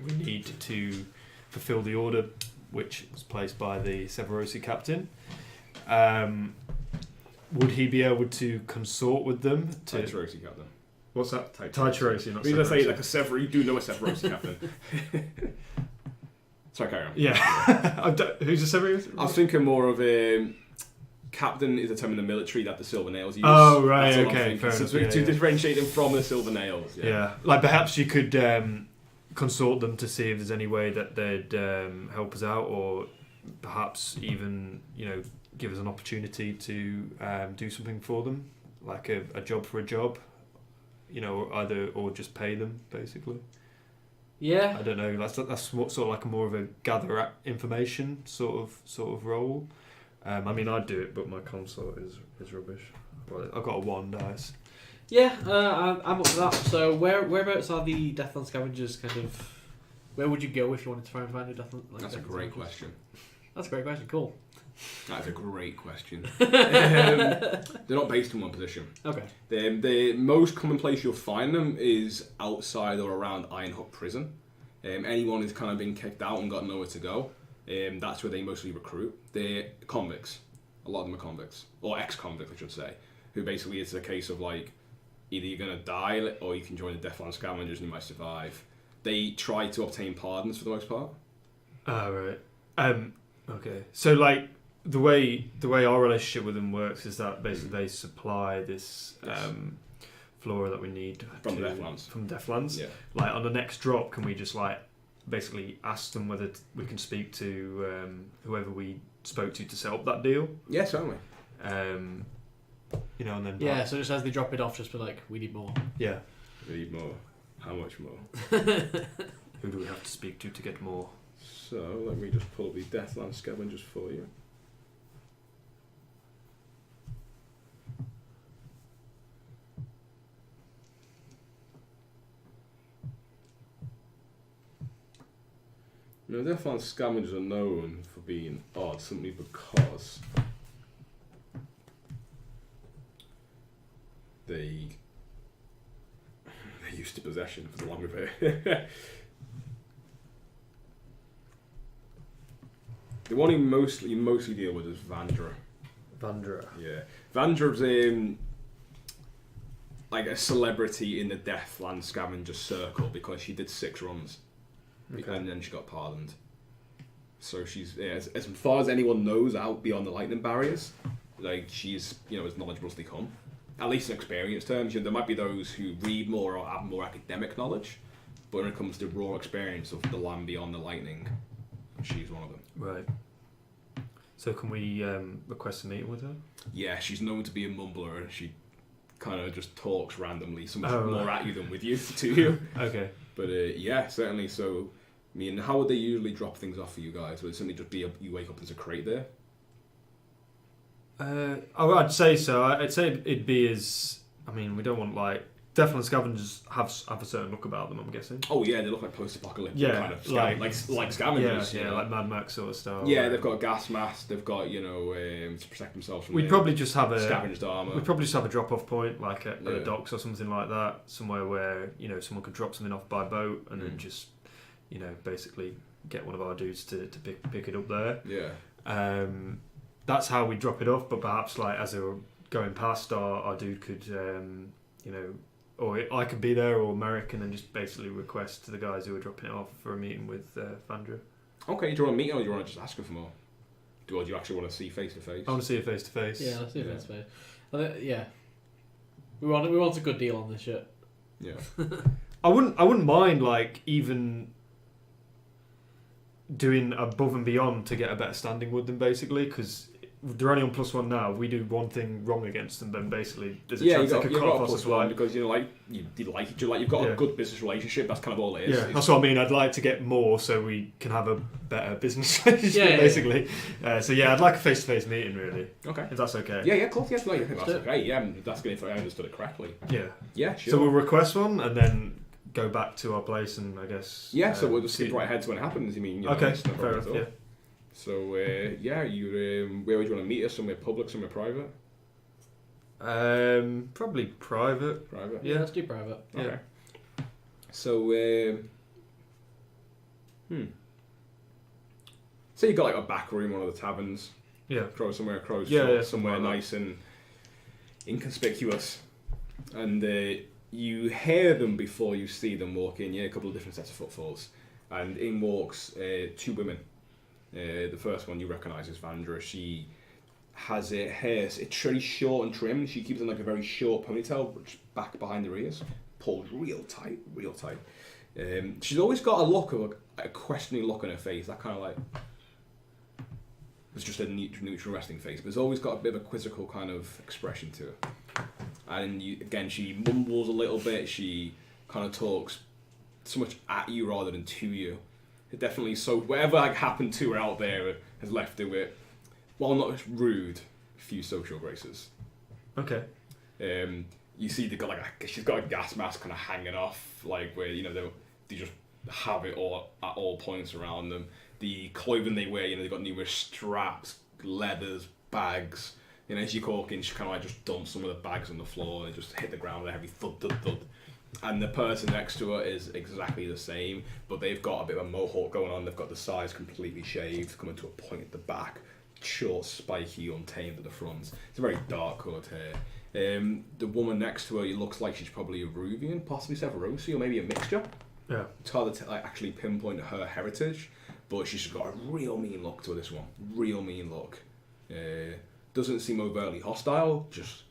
we need to fulfill the order which was placed by the Severosi captain. Would he be able to consort with them? Severosi captain. What's that? Tigerosi, not Severosi. Say like a Sever. You do know a Severosi captain. Sorry, carry on. Yeah. Who's a Severosi? I was thinking more of a captain is a term in the military that the Silver Nails use. Oh, right, okay. Fair enough. To differentiate them from the Silver Nails. Yeah. Like perhaps you could consort them to see if there's any way that they'd help us out, or perhaps even, give us an opportunity to do something for them, like a job for a job, or just pay them basically. Yeah. I don't know. That's what, sort of like more of a gather information sort of role. I mean, I'd do it, but my consort is rubbish. Well, I've got a 1 dice. Yeah, I'm up for that. So whereabouts are the Deathland scavengers kind of... Where would you go if you wanted to try and find a Deathland... That's a great question. That's a great question, cool. That's a great question. They're not based in one position. Okay. The most common place you'll find them is outside or around Ironhook Prison. Anyone who's kind of been kicked out and got nowhere to go, that's where they mostly recruit. They're convicts. A lot of them are convicts. Or ex-convicts, I should say. Who basically it's a case of like, either you're going to die or you can join the Deathland Scavengers and you might survive. They try to obtain pardons for the most part. Oh, right. Okay. So, like, the way our relationship with them works is that basically they supply this flora that we need from the Deathlands. From Deathlands. Yeah. Like, on the next drop, can we just, like, basically ask them whether we can speak to whoever we spoke to set up that deal? Yeah, certainly. And then... Yeah, so just as they drop it off, just be like, we need more. Yeah. We need more. How much more? Who do we have to speak to get more? So, let me just pull up the Deathland Scavengers for you. Now, Deathland Scavengers are known for being odd simply because they used to possession for the long of it. The one you mostly deal with is Vandra. Vandra. Yeah. Vandra's like a celebrity in the Deathland Scavenger circle because she did 6 runs. Okay. And then she got pardoned. So she's as far as anyone knows out beyond the lightning barriers, like she's as knowledgeable as they come. At least in experience terms. There might be those who read more or have more academic knowledge, but when it comes to raw experience of the land beyond the lightning, she's one of them. Right. So can we request a meeting with her? Yeah, she's known to be a mumbler and she kind of just talks randomly, so much more at you than with you, to you. Okay. But yeah, certainly. So, I mean, how would they usually drop things off for you guys? Would it simply just be you wake up and there's a crate there? I'd say so. I'd say it'd be as... I mean, we don't want, like... Deathland Scavengers have a certain look about them, I'm guessing. Oh, yeah, they look like post-apocalyptic kind of like scavengers. Yeah, like Mad Max sort of style. Yeah, they've got a gas mask, they've got, to protect themselves from We'd probably just have a... scavenged armour. We'd probably just have a drop-off point, like at the docks or something like that, somewhere where, someone could drop something off by boat and then just, basically get one of our dudes to pick it up there. Yeah. That's how we drop it off, but perhaps like as they were going past, our dude could, or I could be there, or Merrick, and then just basically request to the guys who were dropping it off for a meeting with Vandra. Okay, do you want to meet or do you want to just ask her for more? Or do you actually want to see face to face? I want to see her face to face. Yeah, let's see her face to face. Yeah. We want a good deal on this shit. Yeah. I wouldn't mind like even doing above and beyond to get a better standing with them, basically, because they're only on +1 now. If we do one thing wrong against them, then basically there's a chance they could cut off us as well. Because you've got a good business relationship. That's kind of all it is. Yeah, that's what I mean. I'd like to get more so we can have a better business relationship, basically. So yeah, I'd like a face-to-face meeting, really. Okay. If that's okay. Yeah, of course. Yes, I think that's okay. Yeah, that's good if I understood it correctly. Yeah. Yeah, sure. So we'll request one and then go back to our place and I guess. Yeah, so we'll just skip right ahead to when it happens. You mean? Okay, fair enough. Yeah. So you where would you want to meet us? Somewhere public, somewhere private? Probably private. Private. Yeah, let's do private. Okay. Yeah. So So you got like a back room, one of the taverns. Yeah. Somewhere somewhere nice and inconspicuous, and you hear them before you see them walk in. Yeah, a couple of different sets of footfalls, and in walks 2 women. The first one you recognise as Vandra. She has her hair, it's really short and trimmed. She keeps it in like a very short ponytail, which back behind her ears, pulled real tight. She's always got a look of a questioning look on her face. That kind of like, it's just a neutral resting face, but it's always got a bit of a quizzical kind of expression to her. And she mumbles a little bit. She kind of talks so much at you rather than to you. It definitely, so whatever happened to her out there has left her with, while not rude, few social graces. Okay. You see she's got a gas mask kind of hanging off, like where they just have it all at all points around them. The clothing they wear, they've got numerous straps, leathers, bags. As you walk in, she kind of like just dumps some of the bags on the floor and just hit the ground with a heavy thud, thud, thud. And the person next to her is exactly the same, but they've got a bit of a mohawk going on. They've got the sides completely shaved, coming to a point at the back, short, spiky, untamed at the front. It's a very dark coloured hair. The woman next to her, it looks like she's probably a Ruvian, possibly Severosi, or maybe a mixture. Yeah. It's hard to actually pinpoint her heritage, but she's got a real mean look to her, this one. Real mean look. Doesn't seem overtly hostile, just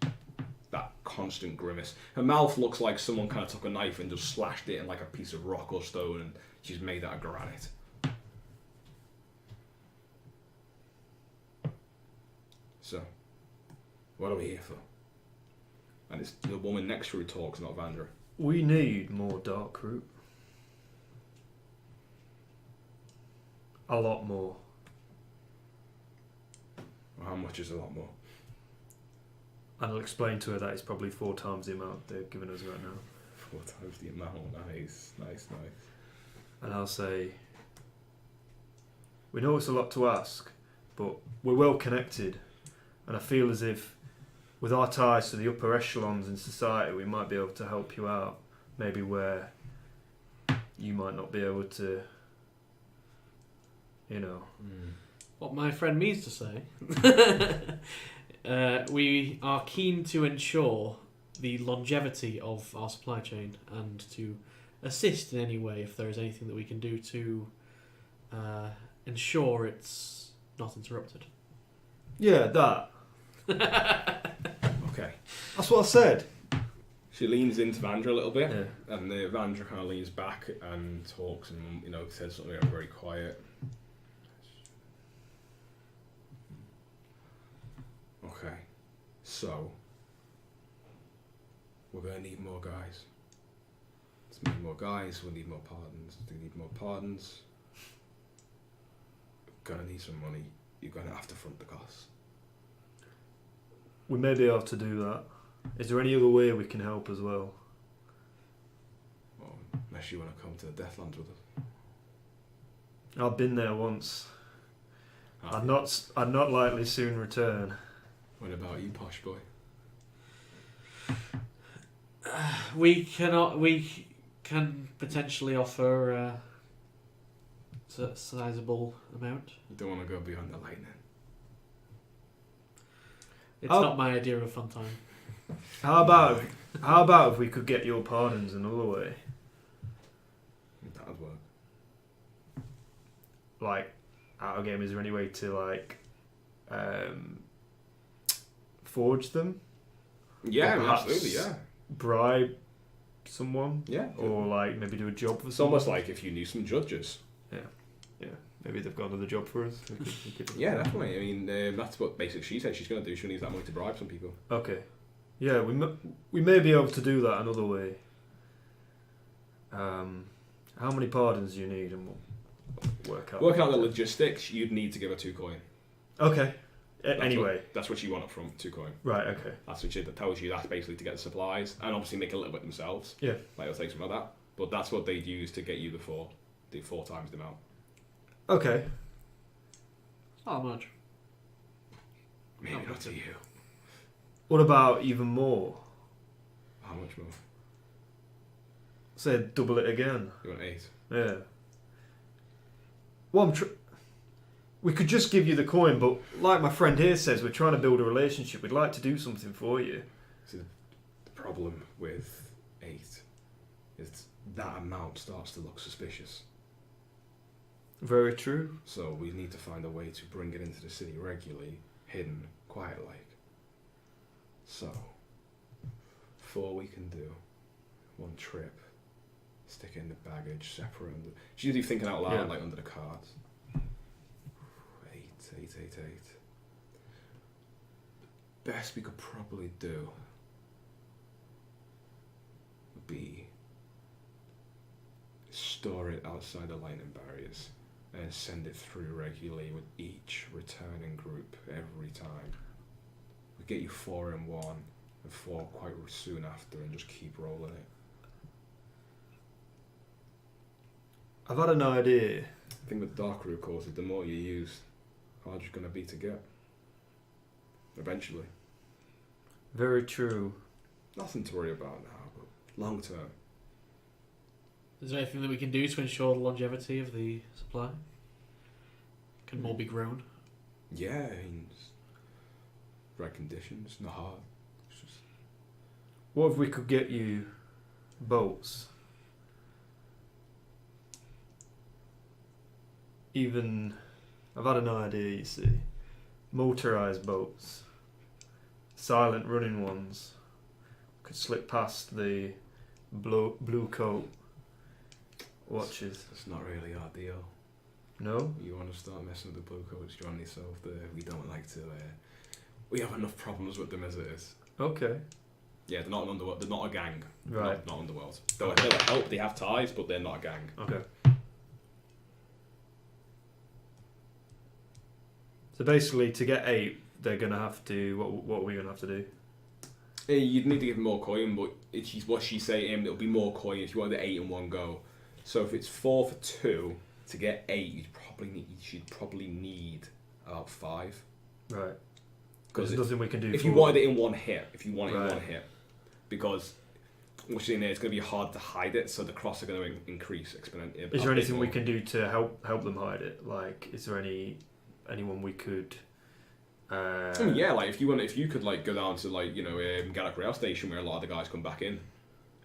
that constant grimace. Her mouth looks like someone kind of took a knife and just slashed it in like a piece of rock or stone, and she's made out of granite. So, what are we here for? And it's the woman next to her who talks, not Vandra. We need more dark root. A lot more. Well, how much is a lot more? And I'll explain to her that it's probably 4 times the amount they're giving us right now. 4 times the amount. Nice. And I'll say, we know it's a lot to ask, but we're well connected, and I feel as if with our ties to the upper echelons in society, we might be able to help you out, maybe where you might not be able to, What my friend means to say, we are keen to ensure the longevity of our supply chain and to assist in any way if there is anything that we can do to ensure it's not interrupted. Yeah, that. Okay. That's what I said. She leans into Vandra a little bit, Yeah. and Vandra kind of leans back and talks and says something very quiet. Okay, so we're gonna need more guys. Let's need more guys. We'll need more pardons. We need more pardons. We're gonna need some money. You're gonna have to front the costs. We may be able to do that. Is there any other way we can help as well? Well, unless you want to come to the Deathlands with us. I've been there once. I'd not likely soon return. What about you, posh boy? We can potentially offer a sizable amount. You don't want to go beyond the lightning. It's not my idea of a fun time. How about if we could get your pardons another way? That would work. Like, out of game, is there any way to forge them? Yeah, Or perhaps absolutely, yeah. Bribe someone. Yeah. Or like maybe do a job for It's someone. almost like if you knew some judges. Yeah. Maybe they've got another job for us. We could- Yeah, definitely. I mean, that's what basically she said she's going to do. She'll use that money to bribe some people. Okay. Yeah, we may be able to do that another way. How many pardons do you need, and we'll work out. Working out the logistics, you'd need to give her 2 coin. Okay. That's Anyway. That's what you want up front, 2 coin. Right. Okay. That's what that tells you that's basically to get the supplies and obviously make a little bit themselves. Yeah. Like it'll take something like that. But that's what they'd use to get you the 4 times the amount. Okay. Not much. Maybe Oh, not to you. What about even more? How much more? Say double it again. You want 8? Yeah. Well, we could just give you the coin, but like my friend here says, we're trying to build a relationship. We'd like to do something for you. See, the problem with 8 is that amount starts to look suspicious. Very true. So we need to find a way to bring it into the city regularly, hidden, quiet like. So, 4 we can do. 1 trip. Stick it in the baggage, separate. She's usually thinking out loud, Yeah. like under the cards. 8. Best we could probably do would be store it outside the lightning barriers and send it through regularly with each returning group every time. We get you 4 in one and 4 quite soon after, and just keep rolling it. I've had an idea. I think with dark root courses, the more you use, the harder it's going to be to get. Eventually. Very true. Nothing to worry about now, but long term. Is there anything that we can do to ensure the longevity of the supply? Can more be grown? Yeah, I mean, just right conditions, not hard. It's just What if we could get you boats? Even, I've had an idea, you see. Motorised boats. Silent running ones. Could slip past the blue coat watches. it's not really our deal. No? You want to start messing with the blue coats, join yourself there. We don't like to. We have enough problems with them as it is. Okay. Yeah, they're not an underworld. They're not a gang. Right. Not underworld. They're like help. They have ties, but they're not a gang. Okay. So basically, to get 8, they're gonna have to. What are we gonna have to do? You'd need to give them more coin, but what she's saying, it'll be more coin if you want the 8 in one go. So if it's 4 for 2 to get 8, you'd probably need about 5. Right. Because there's nothing we can do. If for you wanted it in one hit, Right. in one hit, because what's in there, it's going to be hard to hide it, so the cross are going to increase exponentially. Is there anything we can do to help them hide it? Like, is there anyone we could? I mean, yeah, like if you could like go down to like Gallic Rail Station where a lot of the guys come back in,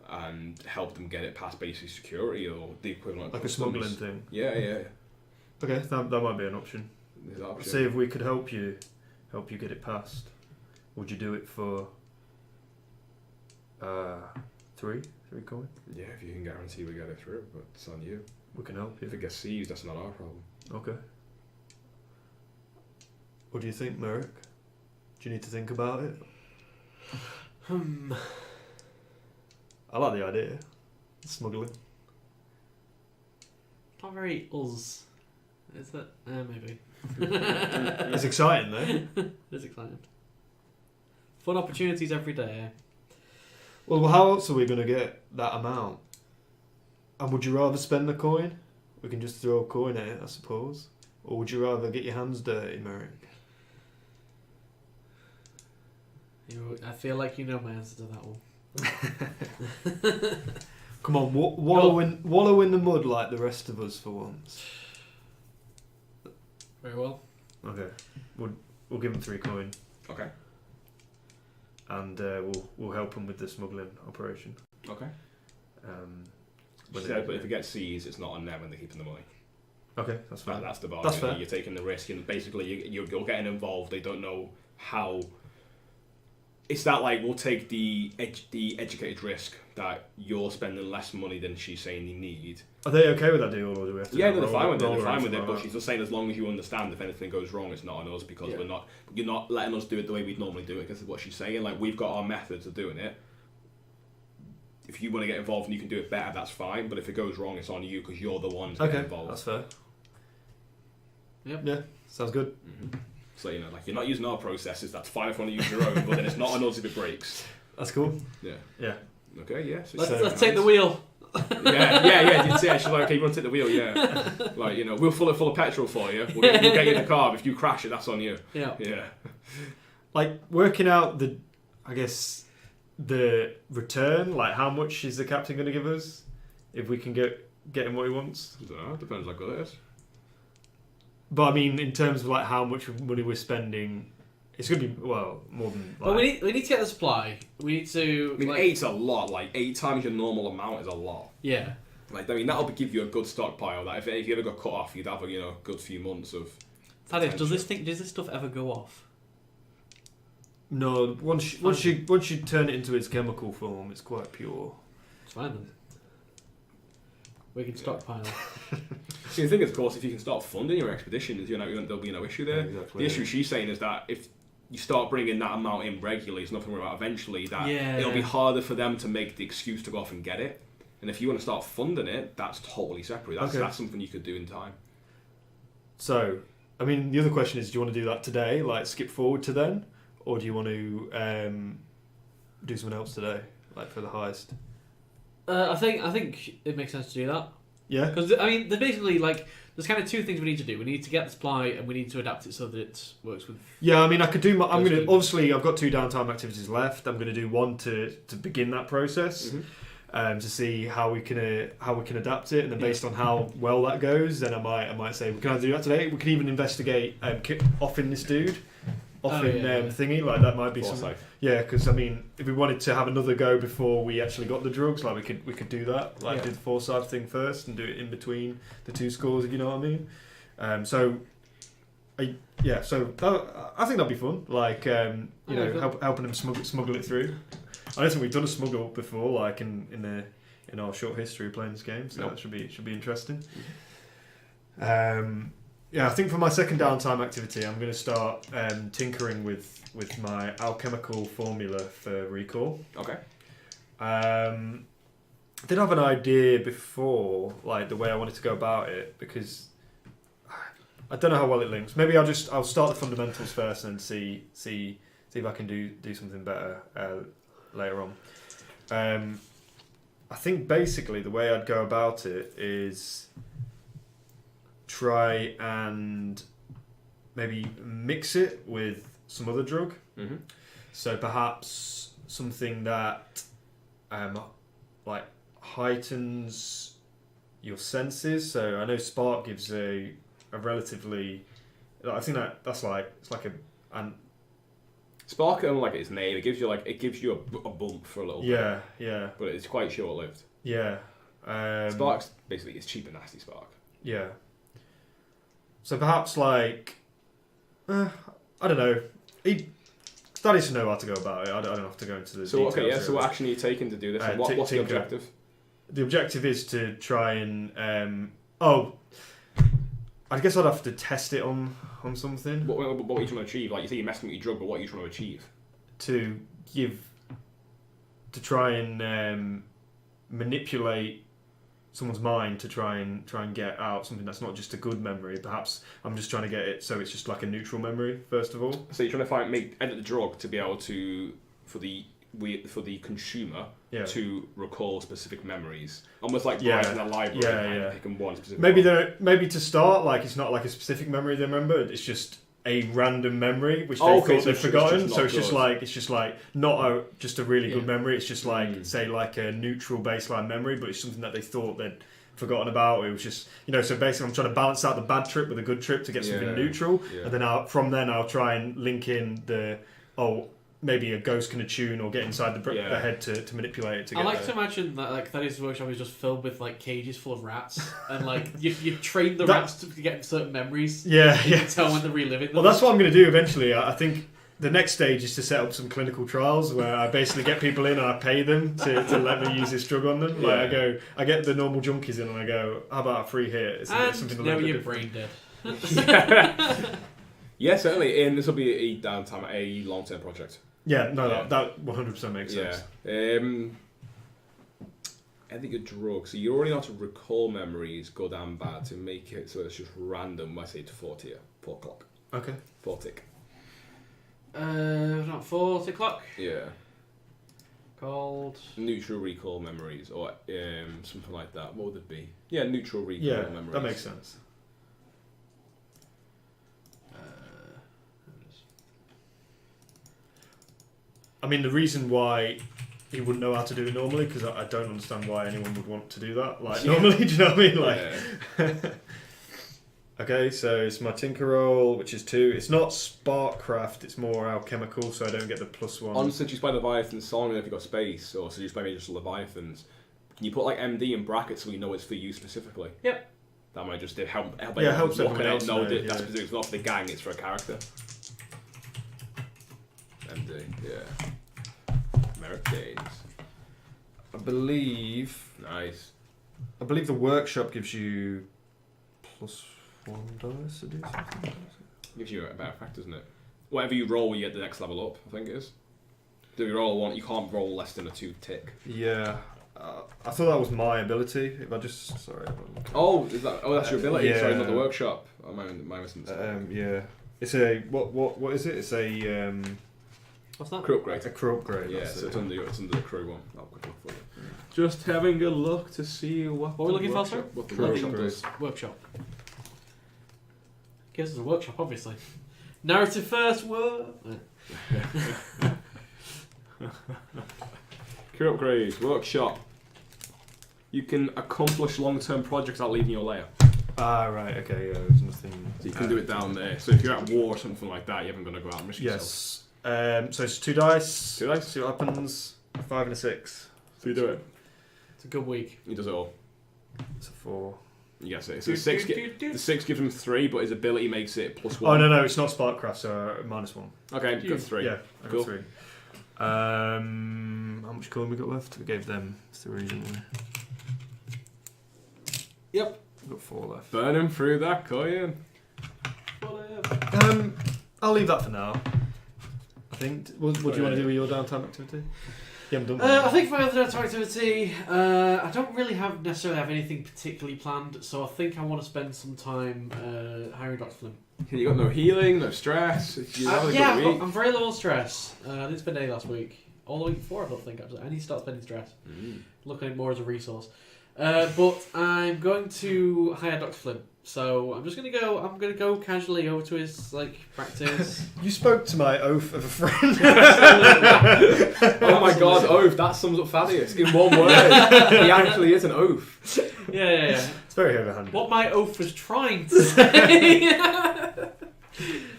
and help them get it past basic security or the equivalent. Of like a smuggling thing. Yeah. Okay, that might be an option. There's that option. See if we could help you get it past. Would you do it for 3 coin? Yeah, if you can guarantee we get it through, but it's on you. We can help you. If it gets seized, that's not our problem. Okay. What do you think, Merrick? Do you need to think about it? I like the idea. Smuggling. Not very us. Is it? Maybe. It's exciting though. It's exciting. Fun opportunities every day. Well, how else are we going to get that amount? And would you rather spend the coin? We can just throw a coin at it, I suppose. Or would you rather get your hands dirty, Merrick? I feel like you know my answer to that one. Come on, wallow in the mud like the rest of us for once. Very well. Okay, we'll give him 3 coin, Okay. and we'll help him with the smuggling operation. Okay. When She said, but if it gets seized, it's not on them when they're keeping the money. Okay, that's fine. That's the bargain. That's fair. You're taking the risk, and basically you're getting involved. They don't know how. it's that like we'll take the educated risk that you're spending less money than she's saying you need. Are they okay with that deal, or do we have to? Yeah, they're fine with it. roll They're or fine with anything it, but like she's just saying as long as you understand if anything goes wrong, it's not on us because Yeah. you're not letting us do it the way we'd normally do it. Because of what she's saying, like we've got our methods of doing it. If you want to get involved and you can do it better, that's fine. But if it goes wrong, it's on you because you're the ones that? getting Okay, involved. that's fair. Yep. Yeah, sounds good. Mm-hmm. So you know, like you're not using our processes. That's fine if you want to use your own, but then it's not on us if it breaks. That's cool. Yeah. Yeah. Okay. Yeah. So Let's take the wheel. yeah. She's like, okay, you want to take the wheel? Yeah. Like, you know, we'll fill it full of petrol for you. We'll get you in the car. But if you crash it, that's on you. Yeah. Yeah. Like working out the return. Like how much is the captain going to give us if we can get him what he wants? I don't know. Depends how good it is. But I mean, in terms of like how much money we're spending, it's going to be more than. Like, But we need to get the supply. We need to. I mean, like, 8's a lot. Like 8 times your normal amount is a lot. Yeah. Like I mean, that'll give you a good stockpile. That if you ever got cut off, you'd have a good few months of. Thaddeus, does this stuff ever go off? No, once you turn it into its chemical form, it's quite pure. It's fine then. We can stockpile. See, the thing is, of course, if you can start funding your expeditions, there'll be no issue there. Yeah, exactly. The issue she's saying is that if you start bringing that amount in regularly, it's nothing to worry about. Eventually, it'll be harder for them to make the excuse to go off and get it. And if you want to start funding it, that's totally separate. That's something you could do in time. So, I mean, the other question is, do you want to do that today, like skip forward to then, or do you want to do something else today, like for the heist? I think it makes sense to do that. Yeah. Because I mean, there's kind of two things we need to do. We need to get the supply, and we need to adapt it so that it works with. Yeah, I mean, I could do. I'm Those gonna two. obviously I've got 2 downtime activities left. I'm gonna do one to begin that process, to see how we can adapt it, and then based on how well that goes, then I might say we can either do that today. We can even investigate offing this dude, thingy like that might be something. Yeah, because I mean, if we wanted to have another go before we actually got the drugs, like we could do that, like do the Forsyth thing first and do it in between the 2 scores, if you know what I mean. I think that'd be fun. Like helping them smuggle it through. I don't think we've done a smuggle before, like in our short history of playing this game, so that should be interesting. I think for my second downtime activity, I'm going to start tinkering with my alchemical formula for recall. Okay. I did have an idea before, like the way I wanted to go about it, because I don't know how well it links. Maybe I'll start the fundamentals first and see if I can do something better later on. I think basically the way I'd go about it is try and maybe mix it with some other drug. Mm-hmm. So perhaps something that like heightens your senses. So I know Spark gives a relatively. I think that's like it's like an. Spark, unlike its name, it gives you a bump for a little bit. Yeah. But it's quite short lived. Yeah. Spark's basically it's cheap and nasty Spark. Yeah. So perhaps like, I don't know. Thaddeus to know how to go about it. I don't have to go into the details. So what action are you taking to do this? And what's the objective? The objective is to try and I guess I'd have to test it on something. What are you trying to achieve? Like you say, you're messing with your drug, but what are you trying to achieve? To try and manipulate someonene's mind to try and get out something that's not just a good memory. Perhaps I'm just trying to get it so it's just like a neutral memory first of all. So you're trying to edit the drug to be able to for the consumer to recall specific memories, almost like browsing a library and picking one specific. Maybe to start, like it's not like a specific memory they remember. It's just a random memory which they thought they'd forgotten. So it's just like not just a really good memory. It's just like say like a neutral baseline memory, but it's something that they thought they'd forgotten about. It was just so basically I'm trying to balance out the bad trip with a good trip to get something neutral, and then from then I'll try and link in maybe a ghost can attune or get inside the head to manipulate it. I like to imagine that like Thaddeus' workshop is just filled with like cages full of rats, and like you train the rats to get certain memories. Yeah. You can tell when they're reliving them. Well, that's what I'm going to do eventually. I think the next stage is to set up some clinical trials where I basically get people in and I pay them to let me use this drug on them. Like I get the normal junkies in and I go, how about a free hit? And something a now little bit you're different. brain dead. Yeah, certainly. And this will be a long-term project. Yeah, no, that 100% makes sense. Yeah. I think a drug. So you already know how to recall memories, good and bad, to make it so it's just random. I say it's 4 o'clock. Okay. 4 tick. Not 4 o'clock. Yeah. Called Neutral recall memories, or something like that. What would it be? Yeah, neutral recall memories. That makes sense. I mean, the reason why he wouldn't know how to do it normally, because I don't understand why anyone would want to do that. Like, normally, do you know what I mean? Like, okay, so it's my Tinker roll, which is 2. It's not Sparkcraft, it's more alchemical, so I don't get the +1. On Seduced by Leviathans song, if you've got space, or Seduced by Major Leviathans, can you put like MD in brackets so we know it's for you specifically? Yep. That might just help Yeah, helps everyone else know know, that yeah. that's specific. It's not for the gang, it's for a character. MD, yeah. Merrick Daines. I believe Nice. the workshop gives you +1 dice to do something. Gives you a better effect, doesn't it? Whatever you roll, you get the next level up, I think it is. Do you roll 1, you can't roll less than a 2 tick. Yeah. I thought that was my ability. If I just... Sorry. Oh, that's your ability? Yeah. Sorry, not the workshop. Oh, my mistake. Yeah. It's a... What is it? It's a... What's that? Crew upgrade. A crew upgrade. Yeah, that's so it. it's under the crew one. I'll quick look for you. Just having a look to see what What are we looking for, sir? What the Crew workshop upgrade. does. Workshop. Gives us a workshop, obviously. Narrative first. Whoa. Crew upgrades, workshop. You can accomplish long-term projects without leaving your lair. Ah, right. Okay, yeah. There's nothing... So you can do it down there. So if you're at war or something like that, you haven't got to go out and risk yourself. Yes. So it's 2 dice. 2 dice. See what happens. A 5 and a 6. So you do it. It's a good week. He does it all. It's a 4. Yes, so the 6 gives him 3, but his ability makes it +1. Oh, no, it's not Sparkcraft, so -1. Okay, got 3. Yeah, I got Cool. 3. How much coin we got left? We gave them 3, didn't we? Yep. We've got 4 left. Burning through that coin. I'll leave that for now. I think. What do you want to do with your downtime activity? You haven't done I that. think for my other activity, I don't really necessarily have anything particularly planned, so I think I want to spend some time hiring Dr. Flynn. You got no healing, no stress. You have a good week. I'm very low on stress. I didn't spend any last week. All the week before, I don't think. Actually. I need to start spending stress. Looking at it more as a resource. But I'm going to hire Dr. Flynn. So I'm going to go casually over to his practice. You spoke to my oath of a friend. Oh my god, oath, that sums up Thaddeus in one word. He actually is an oath. Yeah. It's very overhanded. What my oath was trying to say.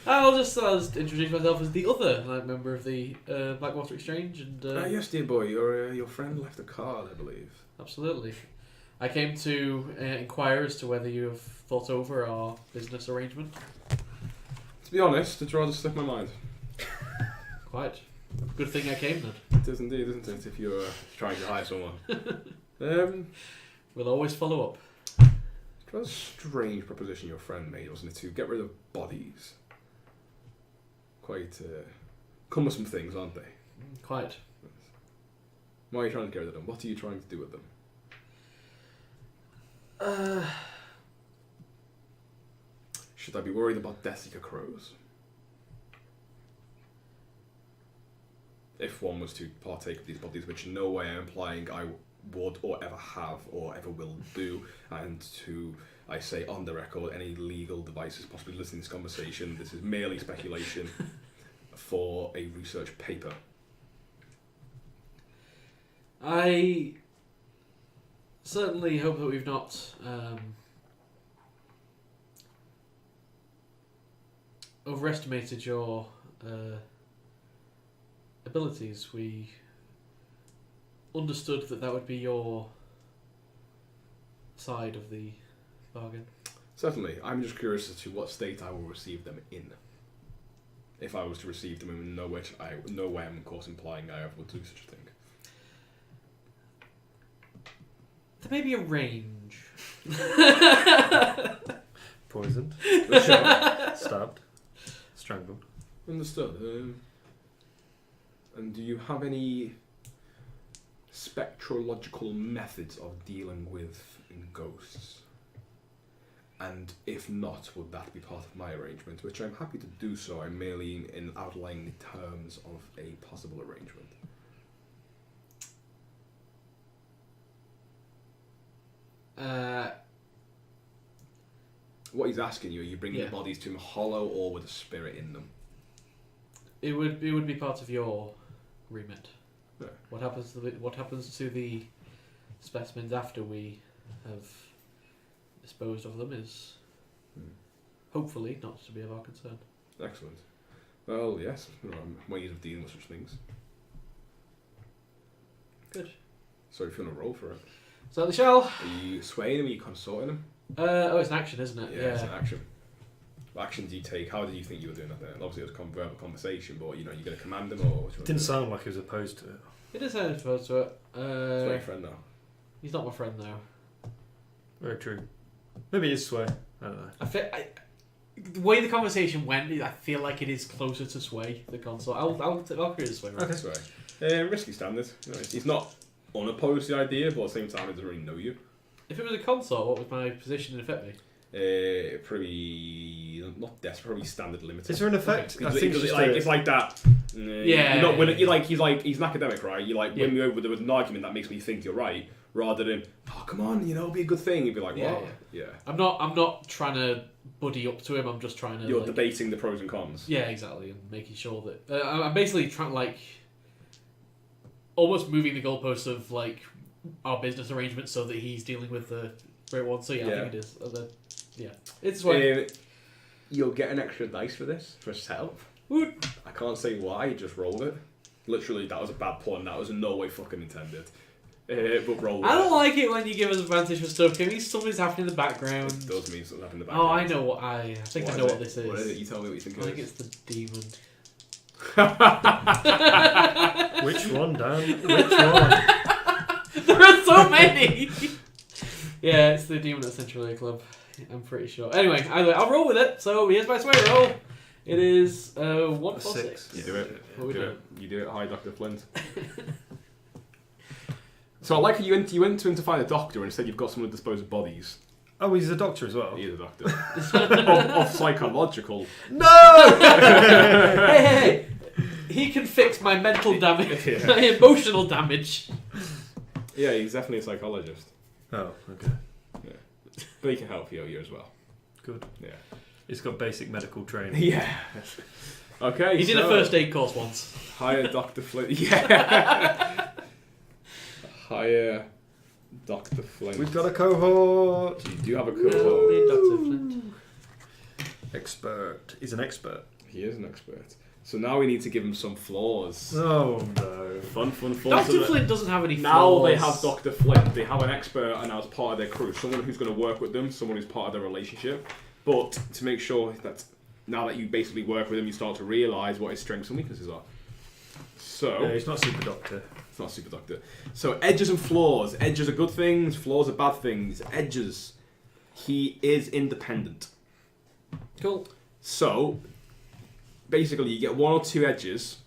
I'll just introduce myself as the other member of the Blackwater Exchange, and Yes, dear boy, your friend left a card, I believe. absolutely. I came to inquire as to whether you have thought over our business arrangement. To be honest, it's rather slipped my mind. Quite. Good thing I came then. It is indeed, isn't it, if you're trying to hire someone. We'll always follow up. It was a strange proposition your friend made, wasn't it, to get rid of bodies. Quite cumbersome things, aren't they? Quite. Why are you trying to get rid of them? What are you trying to do with them? Should I be worried about Deathseeker crows? If one was to partake of these bodies, which in no way I'm implying I would or ever have or ever will do, and to, I say on the record, any legal devices possibly listening to this conversation, this is merely speculation for a research paper. I certainly hope that we've not overestimated your abilities. We understood that would be your side of the bargain. Certainly. I'm just curious as to what state I will receive them in. if I was to receive them in no way I'm of course implying I ever would do such a thing. There may be a range. Poisoned. Shot. Stabbed. Strangled. Understood. And do you have any spectrological methods of dealing with ghosts? And if not, would that be part of my arrangement? Which I'm happy to do so. I'm merely in outlining the terms of a possible arrangement. What he's asking you, are you bringing the bodies to him hollow or with a spirit in them? It would be part of your remit. Yeah. What happens to the specimens after we have disposed of them is hopefully not to be of our concern. Excellent. Well, yes, there are ways of dealing with such things. Good. So if you want to roll for it. So the shell. Are you swaying him? Are you consorting him? It's an action, isn't it? Yeah, it's an action. What action do you take? How did you think you were doing that then? Obviously it was verbal conversation, but you're going to command him or what? It didn't sound like he was opposed to it. It is opposed to it. Sway your friend now. He's not my friend though. Very true. Maybe it is Sway. I don't know. The way the conversation went, I feel like it is closer to Sway, the consort. I'll create a Sway. Right? Okay. Sway. Risky standard. You know, he's not unopposed to the idea, but at the same time he doesn't really know you. If it was a consort, what would my position and effect be? Probably not desperate, probably standard limited. Is there an effect? Okay. I think It's like that. Yeah. You're not winning. He's an academic, right? You like win me over with an argument that makes me think you're right, rather than come on, it'll be a good thing. You'd be like, what? Yeah. I'm not trying to buddy up to him. I'm just trying to. You're debating the pros and cons. Yeah, exactly, and making sure that I'm basically trying almost moving the goalposts of our business arrangement so that he's dealing with the great one. So I think it is. It's Sway. You'll get an extra dice for this for setup. Woot. I can't say why. You just rolled it. Literally, that was a bad pun. That was in no way fucking intended. But roll. I don't like it when you give us advantage for stuff. Give me something's happening in the background. It does mean something happening in the background. Oh, I know what I think. I know what this is. What is it? You tell me what you think I think it's the demon. Which one, Dan? Which one? There are so many. Yeah, it's the demon at Central Air Club. I'm pretty sure. Anyway, I'll roll with it. So here's my Sway roll. It is 1 plus 6. You do it. You do it. Hi, Dr. Flint. So I like how you went to him to find a doctor and instead you've got someone to dispose of bodies. Oh, he's a doctor as well. He is a doctor. of psychological. No! Hey! He can fix my mental damage, my emotional damage. Yeah, he's definitely a psychologist. Oh, okay. Yeah. But he can help you as well. Good. Yeah. He's got basic medical training. Yeah. Okay. He did a first aid course once. Hire Dr. Flint. Yeah. Hire Dr. Flint. We've got a cohort. You do have a Help cohort. me, Dr. Flint. Expert. He's an expert. He is an expert. So now we need to give him some flaws. Oh no. Fun. Dr. Flint doesn't have any Now flaws. they have Dr. Flint. They have an expert and now as part of their crew. Someone who's going to work with them. Someone who's part of their relationship. But to make sure that now that you basically work with him, you start to realise what his strengths and weaknesses are. So... Yeah, he's not super doctor. It's not super doctor. So edges and flaws. Edges are good things. Flaws are bad things. Edges. He is independent. Cool. So basically, you get 1 or 2 edges,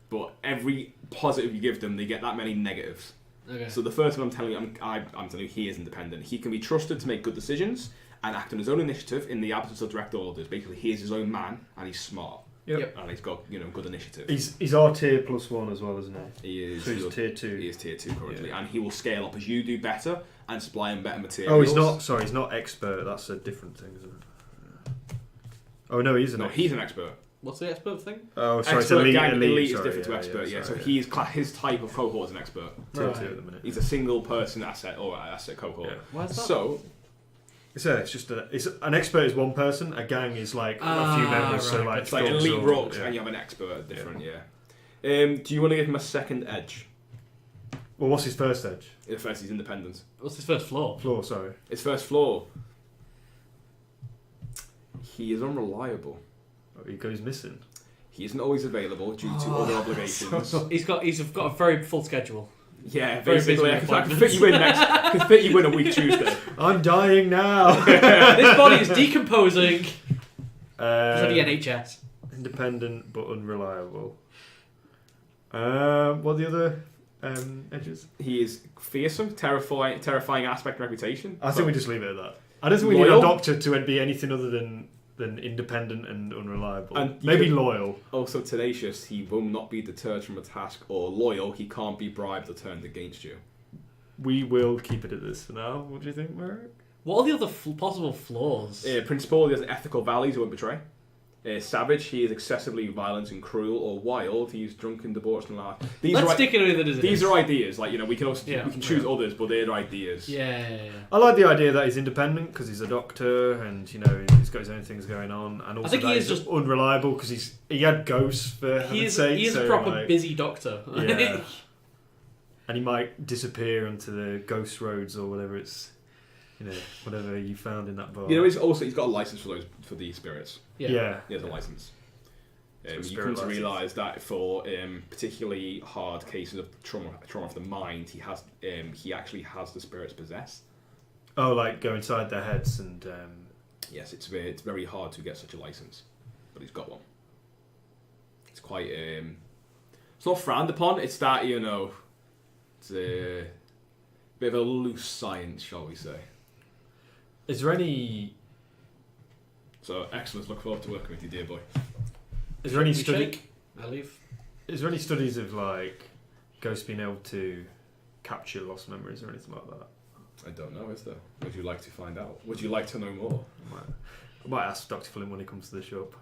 but every positive you give them, they get that many negatives. Okay. So the first one I'm telling you, I'm telling you, he is independent. He can be trusted to make good decisions and act on his own initiative in the absence of direct orders. Basically, he is his own man and he's smart. Yep. And he's got good initiative. He's our tier +1 as well, isn't he? He is. So he's tier 2. He is tier 2 currently, Yeah. and he will scale up as you do better and supply him better materials. Oh, he's not. Sorry, he's not expert. That's a different thing, isn't it? Oh no, he's an. No, he's an expert. What's the expert thing? Oh, sorry, Expert it's elite. gang, elite is sorry, different to expert. Yeah, so sorry, he's his type of cohort is an expert. tier Right. 2 at the minute. He's a single person asset or asset cohort. Yeah. Why is that? So It's just an expert is one person. A gang is like a few members. So right. like it's like Doskvol, elite rooks, yeah. and you have an expert. Different, yeah. Do you want to give him a second edge? Well, what's his first edge? The first, he's independent. What's his first flaw? Floor, sorry. His first flaw. He is unreliable. Oh, he goes missing. He isn't always available due to other obligations. He's got a very full schedule. Yeah, Very busy basically, I with can fit you in can fit you in a week Tuesday. I'm dying now. This body is decomposing. For the Um, NHS. independent but unreliable. What are the other edges? He is fearsome, terrifying aspect and reputation. I think we just leave it at that. I don't think we need Loyal? our doctor to be anything other than independent and unreliable. And you maybe could- loyal. Also tenacious, he will not be deterred from a task, or loyal, he can't be bribed or turned against you. We will keep it at this for now. What do you think, Merrick? What are the other possible flaws? Principal, he has ethical values, he won't betray. Savage, he is excessively violent and cruel, or wild, he is drunken, debauched, and loud. Let's stick it with it as it These is. are ideas. Like, we can also Yeah. we can choose others, but they're ideas. Yeah. I like the idea that he's independent because he's a doctor and he's got his own things going on, and also think that he is he's just- unreliable because he had ghosts for He heaven's is sake. a proper busy doctor. Yeah. And he might disappear onto the ghost roads or whatever whatever you found in that bar. He's got a license for the spirits. Yeah. He has a license. So You spirit come to license. realise that for particularly hard cases of trauma of the mind, he actually has the spirits possessed. Oh, like go inside their heads and. Yes, it's very hard to get such a license, but he's got one. It's quite it's not frowned upon. It's that it's a bit of a loose science, shall we say? Is there any? So excellent. Look forward to working with you, dear boy. Is there any We study? shake, I leave. Is there any studies of like ghosts being able to capture lost memories or anything like that? I don't know, is there? Would you like to find out? Would you like to know more? I might ask Dr. Flynn when he comes to the shop.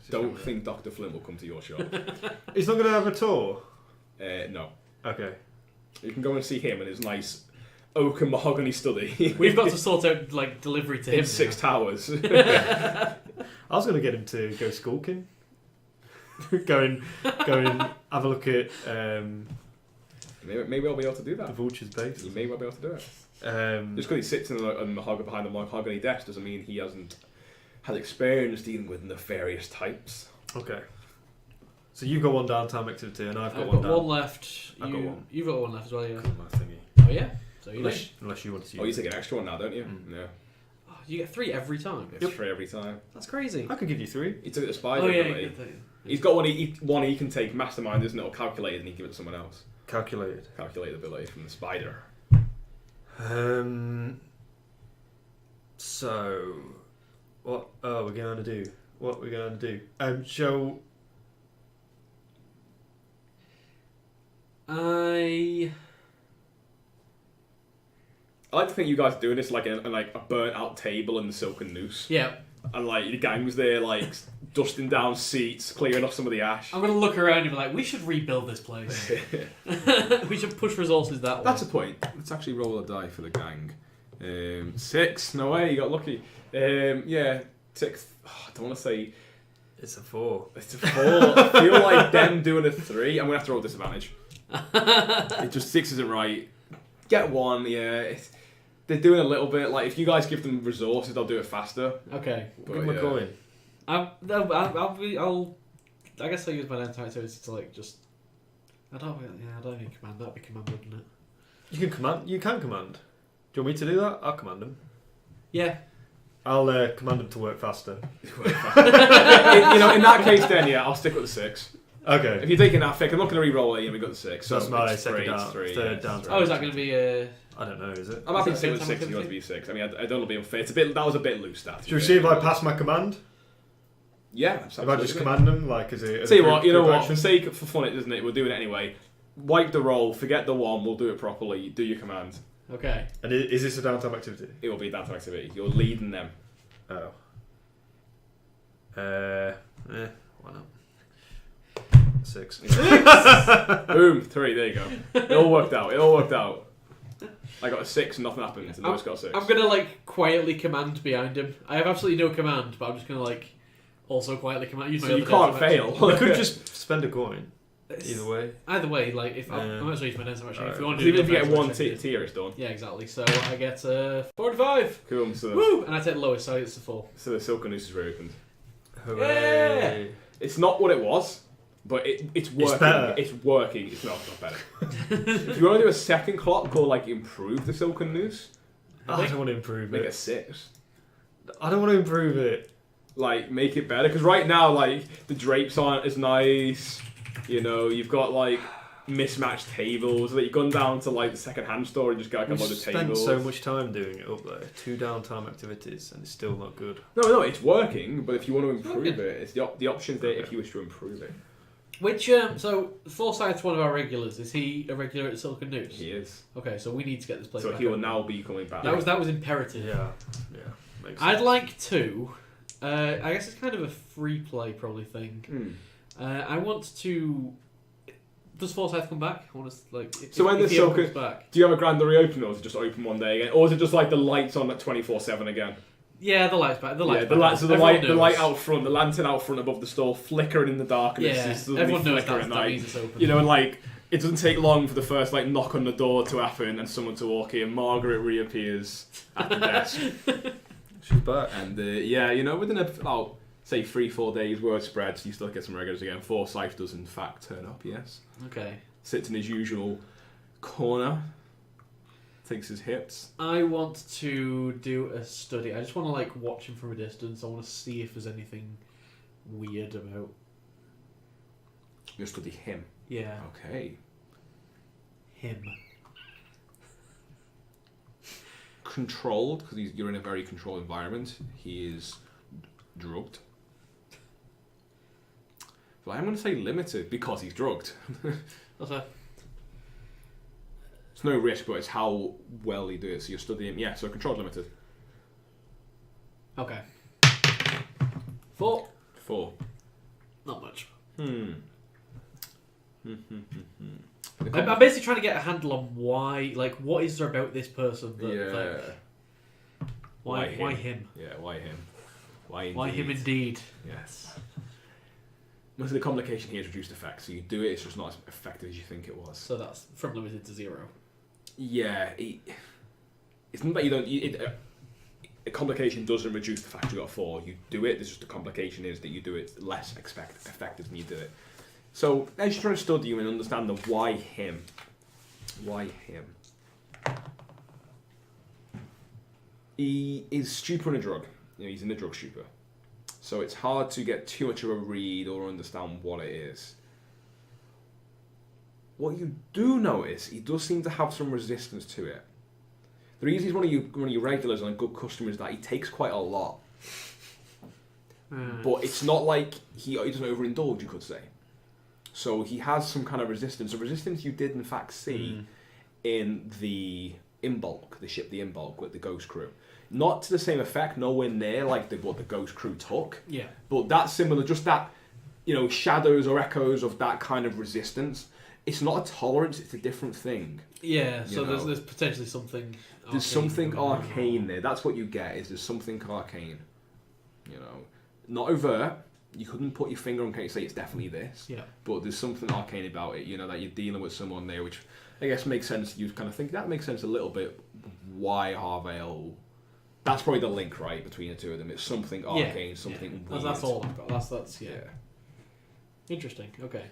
Don't think Dr. Flynn will come to your shop. He's not going to have a tour. No. Okay. You can go and see him in his nice oak and mahogany study. We've got to sort out delivery to him. in 6 towers. I was going to get him to go skulking. go and have a look at Maybe I'll be able to do the that. vulture's base. You may well be able to do it. Um, Just because he sits behind the mahogany desk doesn't mean he hasn't had experience dealing with nefarious types. okay. So you've got one downtime activity and I've got I've one got down. one left. I've got one. You've got one left as well, yeah. My thingy. Oh yeah. So you Unless you want to use Oh, you take an extra one now, don't you? Mm. No. Oh, you get 3 every time. It's free every time. That's crazy. I could give you 3. He took the spider Oh yeah. ability. You get that. He's got one he can take mastermind, isn't it? Or calculate and he give it to someone else. Calculated. Calculate ability from the spider. So, what are we going to do? What are we going to do? Shall... I like to think you guys are doing this like a burnt out table and the silken noose. Yeah. And like the gang's there like dusting down seats, clearing off some of the ash. I'm gonna look around and be like, we should rebuild this place. We should push resources that way. That's a point. Let's actually roll a die for the gang. 6. No way, you got lucky. Yeah, 6. I don't want to say It's a 4. it's a 4. I feel like them doing a 3. I'm gonna have to roll disadvantage. It just 6 isn't right. Get 1. Yeah, they're doing a little bit. Like if you guys give them resources, they'll do it faster. Okay. But, Give him a coin. I guess I'll use my downtime activity to like just. I don't even command. That'd be command, wouldn't it? You can command. Do you want me to do that? I'll command him. Yeah. I'll command him to work faster. In that case, then yeah, I'll stick with the 6. Okay. If you're taking that pick, I'm not going to re-roll it. We got the 6. So that's my it's second three, down, it's three, third yeah, down. it's Oh, is that going to be a? I don't know, is it? I'm happy to Is stick that with the 6 if you want to activity? be 6. I mean, I don't want to be unfair. That was a bit loose, that. Should we see if I pass my command? Yeah, If I just command them, like as a Tell you group- what, you know group what? action? For sake, for fun, isn't it? We're doing it anyway. Wipe the roll, forget the 1. We'll do it properly. Do your command. Okay. And is this a downtime activity? It will be that activity. You're leading them. Oh. Why not? 6. Boom, 3. There you go. It all worked out. I got a 6 and nothing happened. And Lewis got a 6. I'm gonna like quietly command behind him. I have absolutely no command, but I'm just gonna like also quietly command. Use my So you other can't downtime action. fail. You could just spend a coin. It's- Either way. Either way, like if I Yeah. might as well use my downtime action. If Alright. you want to do Even if you get downtime 1 action, tier, it's done. yeah, exactly. So I get 45. Cool. So, Woo! And I take the lowest, so it's a 4. so the silken noose is reopened. Hooray! It's not what it was, but it's working. better. It's working. It's not better. If you want to do a second clock or like improve the silken noose, I don't want to improve make it. it 6. I don't want to improve it. Like make it better because right now like the drapes aren't as nice. You know, you've got like mismatched tables. Like you've gone down to like the second-hand store and just got like, a We've load of spent tables. so much time doing it up there. 2 downtime activities, and it's still not good. No, it's working. But if you want to improve Okay. it, it's the options there if you wish to improve it. Which so Forsyth's one of our regulars. Is he a regular at Silken Noose? He is. Okay, so we need to get this place. So back he will open. now be coming back. That was imperative. Yeah. Makes I'd sense. like to. I guess it's kind of a free play probably thing. I want to. Does Forsyth come back? I want to like. So when the he ever Silken- comes back. Do you have a grand reopen or is it just open one day again? Or is it just like the lights on at 24/7 again? Yeah, the lights back. The lights. Yeah, the back. light, so the Everyone light knows. out front, the lantern out front above the store, flickering in the darkness. Yeah, It's suddenly everyone knows flicker that, at that night. means it's open. You know, and like it doesn't take long for the first like knock on the door to happen and someone to walk in. Margaret reappears at the desk, She's back. and yeah, you know, within about say 3-4 days, word spreads, you still get some regulars again. Forsyth does in fact turn up. Yes, Okay. sits in his usual corner, takes his hips. I want to do a study. I just want to like watch him from a distance. I want to see if there's anything weird about. You study him. Yeah, Okay. him. Controlled, because you're in a very controlled environment. He is drugged. So I'm going to say limited because he's drugged. That's a It's no risk, but it's how well he does it. So you're studying. Yeah, so controlled limited. okay. 4. 4. Not much. The I'm basically trying to get a handle on why, like, what is there about this person that, yeah. like, why him? Yeah, why him? Why him indeed? Yes. Most of the complication here is reduced effect, so you do it, it's just not as effective as you think it was. So that's from limited to 0. Yeah, it's not that you don't. A complication doesn't reduce the fact you got 4. You do it. It's just the complication is that you do it less effective than you do it. So as you try to study you and understand the why him. Why him? He is stupor in a drug. You know, he's in a drug stupor. So it's hard to get too much of a read or understand what it is. What you do notice, he does seem to have some resistance to it. The reason he's one of your regulars and a good customer is that he takes quite a lot. But it's not like he doesn't overindulge, you could say. So he has some kind of resistance. A resistance you did in fact see in the Imbolc, the ship the Imbolc with the Ghost Crew. Not to the same effect, nowhere near like what the Ghost Crew took. Yeah. But that's similar, just that, shadows or echoes of that kind of resistance. It's not a tolerance, it's a different thing. Yeah, so You know. there's potentially something. There's something arcane there. That's what you get, is there's something arcane. Not overt. You couldn't put your finger on case say it's definitely this. Yeah. But there's something arcane about it, that you're dealing with someone there, which I guess makes sense. You kind of think that makes sense a little bit. Why Harvale? That's probably the link, right, between the two of them. It's something arcane, something weird. That's all I've got. That's yeah. Interesting. Okay.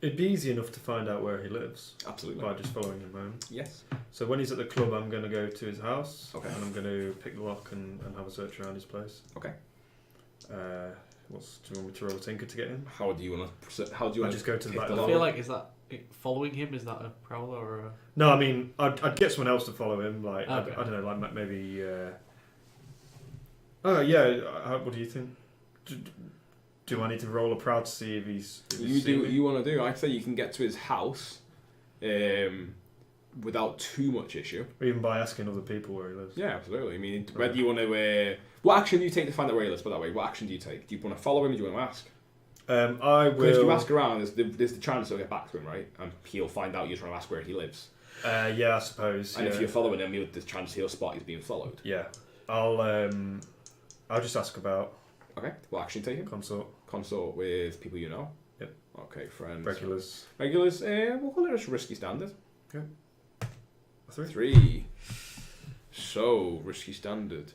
It'd be easy enough to find out where he lives Absolutely. by just following him home. Yes. So when he's at the club, I'm going to go to his house. Okay. And I'm going to pick the lock and have a search around his place. Okay. Do you want me to roll a tinker to get in? How do you want to? How do you I want just go to the back I of the feel lock. like is that following him? Is that a prowler or a? No, I mean, I'd get someone else to follow him. Like, Okay. I don't know, like maybe. Oh yeah. What do you think? Do I need to roll a proud to see if he's? You do what you want to do. I'd say you can get to his house, without too much issue. Or even by asking other people where he lives. Yeah, absolutely. I mean, whether you want to, what action do you take to find out where he lives? By that way, what action do you take? Do you want to follow him? Or do you want to ask? I will. Because if you ask around, there's the chance he'll get back to him, right? And he'll find out you're trying to ask where he lives. Yeah, I suppose. And yeah. if you're following him, there's a chance he'll spot he's being followed. Yeah, I'll just ask about Okay. What action do you take? consort Consort with people you know. Yep. Okay, friends. regulars. Regulars. We'll call it a risky standard. 3. So risky standard.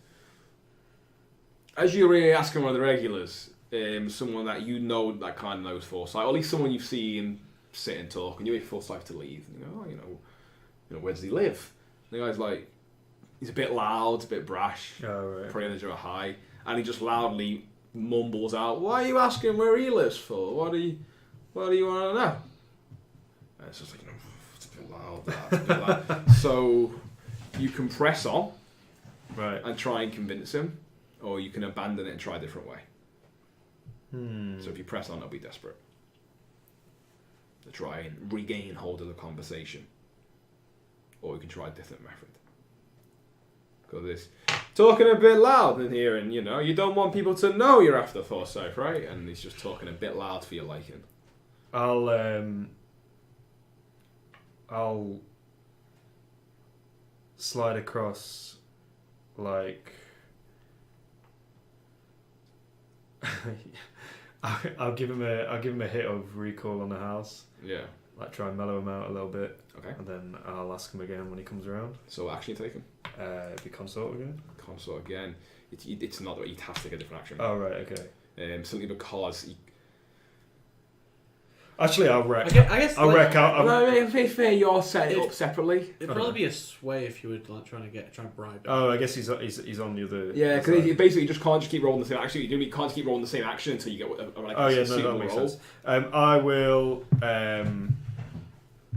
As you're asking one of the regulars, someone that you know that kind of knows Forsyth, or at least someone you've seen sit and talk, and you wait for Forsyth to leave. And you go, oh, you know, where does he live? And the guy's like, he's a bit loud, a bit brash, probably under a high, and he just loudly mumbles out, "Why are you asking where he lives for? What do you want to know?" And it's just like, it's a bit loud. That's a bit loud. So you can press on, right, and try and convince him, or you can abandon it and try a different way. So if you press on, it'll be desperate to try and regain hold of the conversation, or you can try a different method. Because it's talking a bit loud in here, and you don't want people to know you're after Forsyth, right? And he's just talking a bit loud for your liking. I'll slide across, like. I'll give him a hit of recall on the house. Yeah. Like try and mellow him out a little bit. Okay. And then I'll ask him again when he comes around. So action you take him. Be consort again. Consort again. It's not that you'd have to take a different action. Oh right, okay. Simply because. Actually, I'll wreck. I guess. I'll wreck out. It's fair. You're set it up separately. It'd probably be a sway if you would like try and bribe him. Oh, I guess he's on the other. Yeah, because you basically just can't just keep rolling the same action. You can't keep rolling the same action until you get a that makes roll. sense. I will.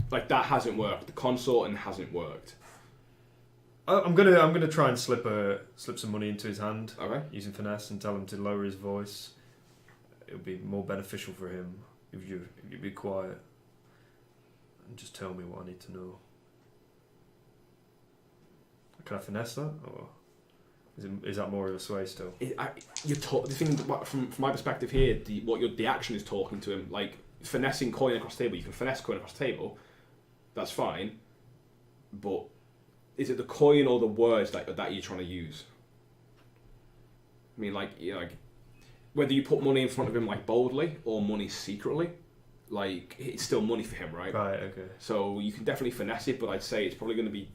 Like that hasn't worked. The consorting hasn't worked. I'm gonna try and slip some money into his hand. Okay. Using finesse and tell him to lower his voice. It would be more beneficial for him if you be quiet and just tell me what I need to know. Can I finesse that, or is that more of a sway still? The thing from my perspective here, the action is talking to him, like finessing coin across the table. You can finesse coin across the table, that's fine. But is it the coin or the words that you're trying to use? I mean, like whether you put money in front of him like boldly or money secretly, like it's still money for him, right? Right. Okay. So you can definitely finesse it, but I'd say it's probably going to be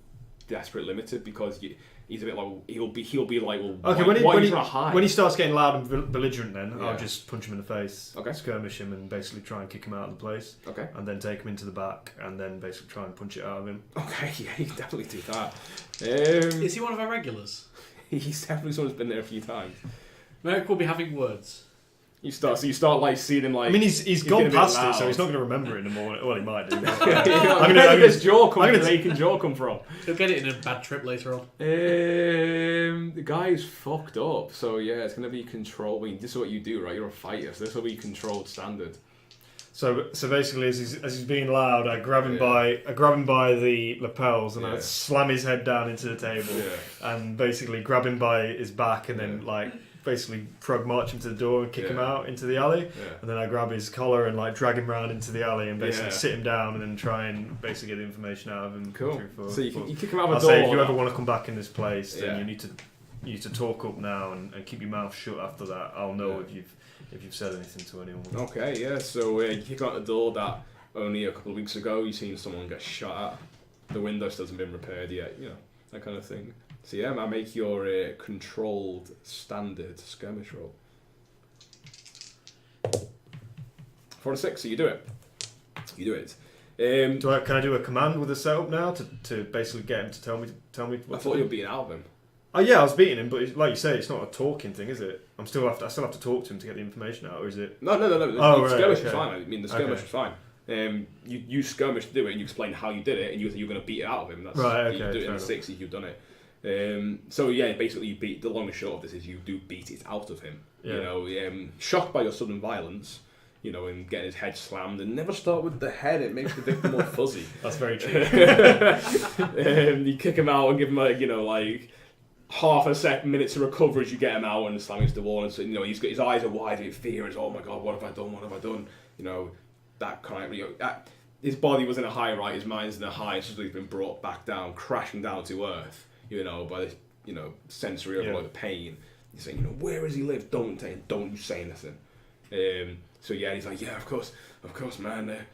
desperate limited because he's a bit like he'll be like, well, okay. When he starts getting loud and belligerent, then I'll just punch him in the face, skirmish him, and basically try and kick him out of the place. Okay. And then take him into the back, and then basically try and punch it out of him. Okay. Yeah, you can definitely do that. Is he one of our regulars? He's definitely someone who's been there a few times. Merrick will be having words. You start like seeing him like. I mean, he's gone past it, so he's not going to remember it in the morning. Well, he might do. I'm gonna his jaw come. Where can jaw come from? He'll get it in a bad trip later on. The guy is fucked up, so yeah, it's going to be controlled. I mean, this is what you do, right? You're a fighter, so this will be controlled standard. So basically, as he's being loud, I grab him by the lapels and I slam his head down into the table, and basically grab him by his back and then basically frog march him to the door and kick him out into the alley, and then I grab his collar and like drag him round into the alley and basically sit him down and then try and basically get the information out of him. Cool. So you kick him out I'll of the door. say if you ever want to come back in this place, then you need to talk up now and keep your mouth shut after that. I'll know if you've said anything to anyone. Okay, yeah. So you kick out the door that only a couple of weeks ago you seen someone get shot at. The window still hasn't been repaired yet. That kind of thing. So yeah, I make your controlled standard skirmish roll. 4 to 6, so you do it. Can I do a command with a setup now to basically get him to tell me what I thought you were beating out of him. Oh yeah, I was beating him, but like you say, it's not a talking thing, is it? I still have to talk to him to get the information out, or is it? No. Oh, skirmish is fine. I mean, the skirmish is fine. You skirmish to do it, and you explain how you did it, and you said you're going to beat it out of him. That's right. Okay. You do it in the 6 if you've done it. So yeah, basically you beat. The long and short of this is you do beat it out of him. Yeah. Shocked by your sudden violence, and getting his head slammed. And never start with the head; it makes the victim more fuzzy. That's very true. You kick him out and give him like half a minute to recover as you get him out and slam into the wall. And so he's got his eyes are wide with fear. It's, oh my god, what have I done? What have I done? That kind of his body was in a high, right? His mind's in a high. So he's been brought back down, crashing down to earth. By this, sensory overload of pain. He's saying, where does he live? Don't you say anything. So yeah, he's like, yeah, of course, man.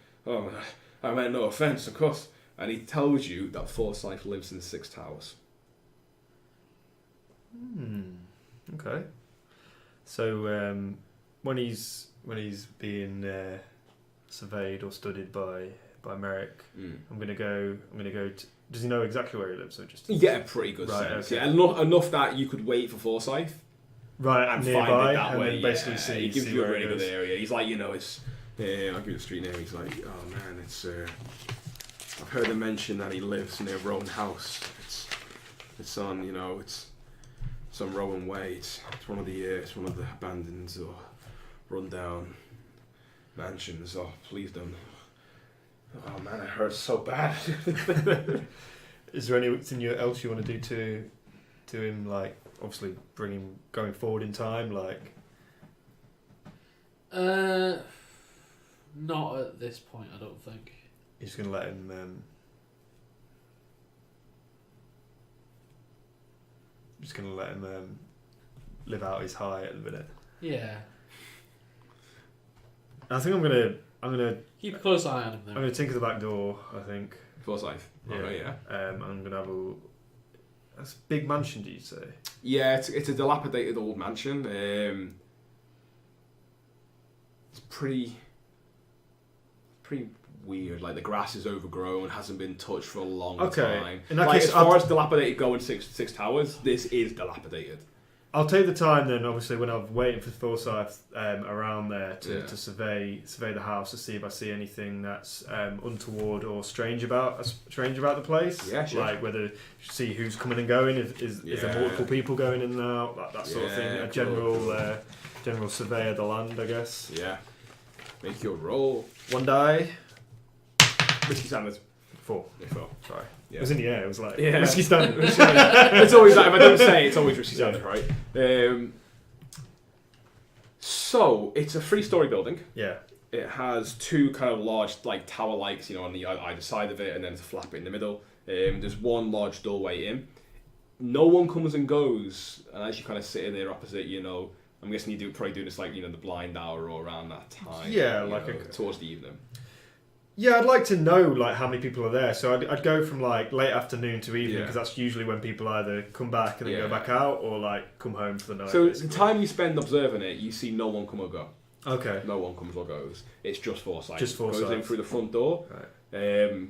I meant no offense, of course. And he tells you that Forsyth lives in the 6 towers. Okay. So when he's being surveyed or studied by Merrick, I'm gonna go. Does he know exactly where he lives? So just You get a pretty good sense. Okay. Yeah, enough that you could wait for Forsyth right and nearby, find it that and way. then basically He gives see you a where really it good is. area. He's like, it's. I'll give you the street name. He's like, oh man, it's. I've heard him mention that he lives near Rowan House. It's on, it's on Rowan Way. It's one of the abandoned or rundown mansions. Oh, please don't. Oh man, it hurts so bad. Is there anything else you want to do to him? Like, obviously, bring him going forward in time. Like, not at this point, I don't think. you're just gonna let him. Just gonna let him live out his high at the minute. Yeah. I think I'm gonna Keep a close eye on him I'm though. gonna tinker the back door. I think. Forsyth. Yeah. I'm gonna have a. That's a big mansion, do you say? Yeah, it's a dilapidated old mansion. It's pretty weird. Like the grass is overgrown, hasn't been touched for a long time. In that like case, as far as dilapidated going, six towers, this is dilapidated. I'll take the time then. Obviously, when I'm waiting for Forsyth around there Yeah. to survey the house to see if I see anything that's untoward or strange about the place. Yeah, sure. Like whether see who's coming and going. Is there multiple people going in and out? That sort of thing. Yeah, A cool. general survey of the land, I guess. Yeah. Make your roll. One die. Whiskey standard. 4. Yeah, 4. Sorry. Yeah. It was in the air. It was like Yeah. whiskey standard. It's always that. If I don't say it, it's always risky standard, right? So it's a 3-story building. Yeah. It has 2 kind of large, like tower likes, on the either side of it, and then it's a flat bit in the middle. There's one large doorway in. No one comes and goes, and as you kind of sit in there opposite, I'm guessing you probably do this like the blind hour or around that time. Yeah, towards the evening. Yeah, I'd like to know like how many people are there. So I'd go from like late afternoon to evening Yeah. because that's usually when people either come back and then go back out or like come home for the night. So basically. the time you spend observing it, you see no one come or go. Okay. No one comes or goes. It's just Forsyth. Just Goes in Forsyth. through the front door. Right. It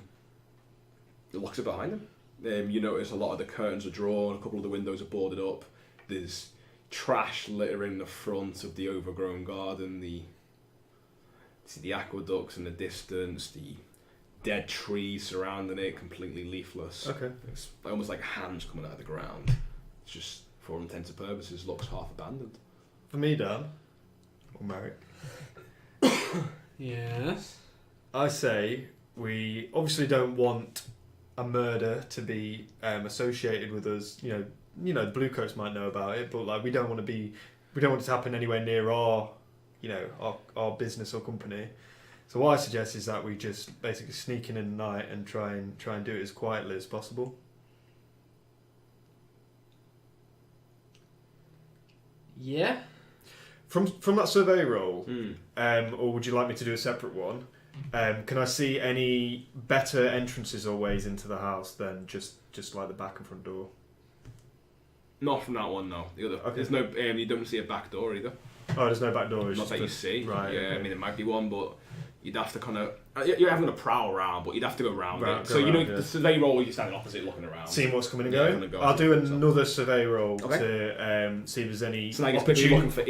locks it behind him. You notice a lot of the curtains are drawn. A couple of the windows are boarded up. There's trash littering the front of the overgrown garden. See the aqueducts in the distance. The dead trees surrounding it, completely leafless. Okay. It's almost like hands coming out of the ground. It's just, for all intents and purposes, looks half abandoned. For me, Dan, or Merrick, Yes. I say we obviously don't want a murder to be associated with us. The Bluecoats might know about it, but like we don't want it to happen anywhere near our business or company. So what I suggest is that we just basically sneak in the night and try and do it as quietly as possible. Yeah. From that survey roll, Hmm. or would you like me to do a separate one? Can I see any better entrances or ways into the house than just like the back and front door? Not from that one, no. The other, Okay. there's no. You don't see a back door either. Oh, there's no back door. It's Not just that you see. Right. Yeah, okay. I mean, it might be one, but you'd have to kind of. You're having to prowl around, but you'd have to go around Right, it. go So around, yeah. the survey roll, you're standing opposite, looking around. Seeing what's coming and Yeah, going. gonna go I'll do and- another survey roll Okay. to see if there's any So I guess you're looking for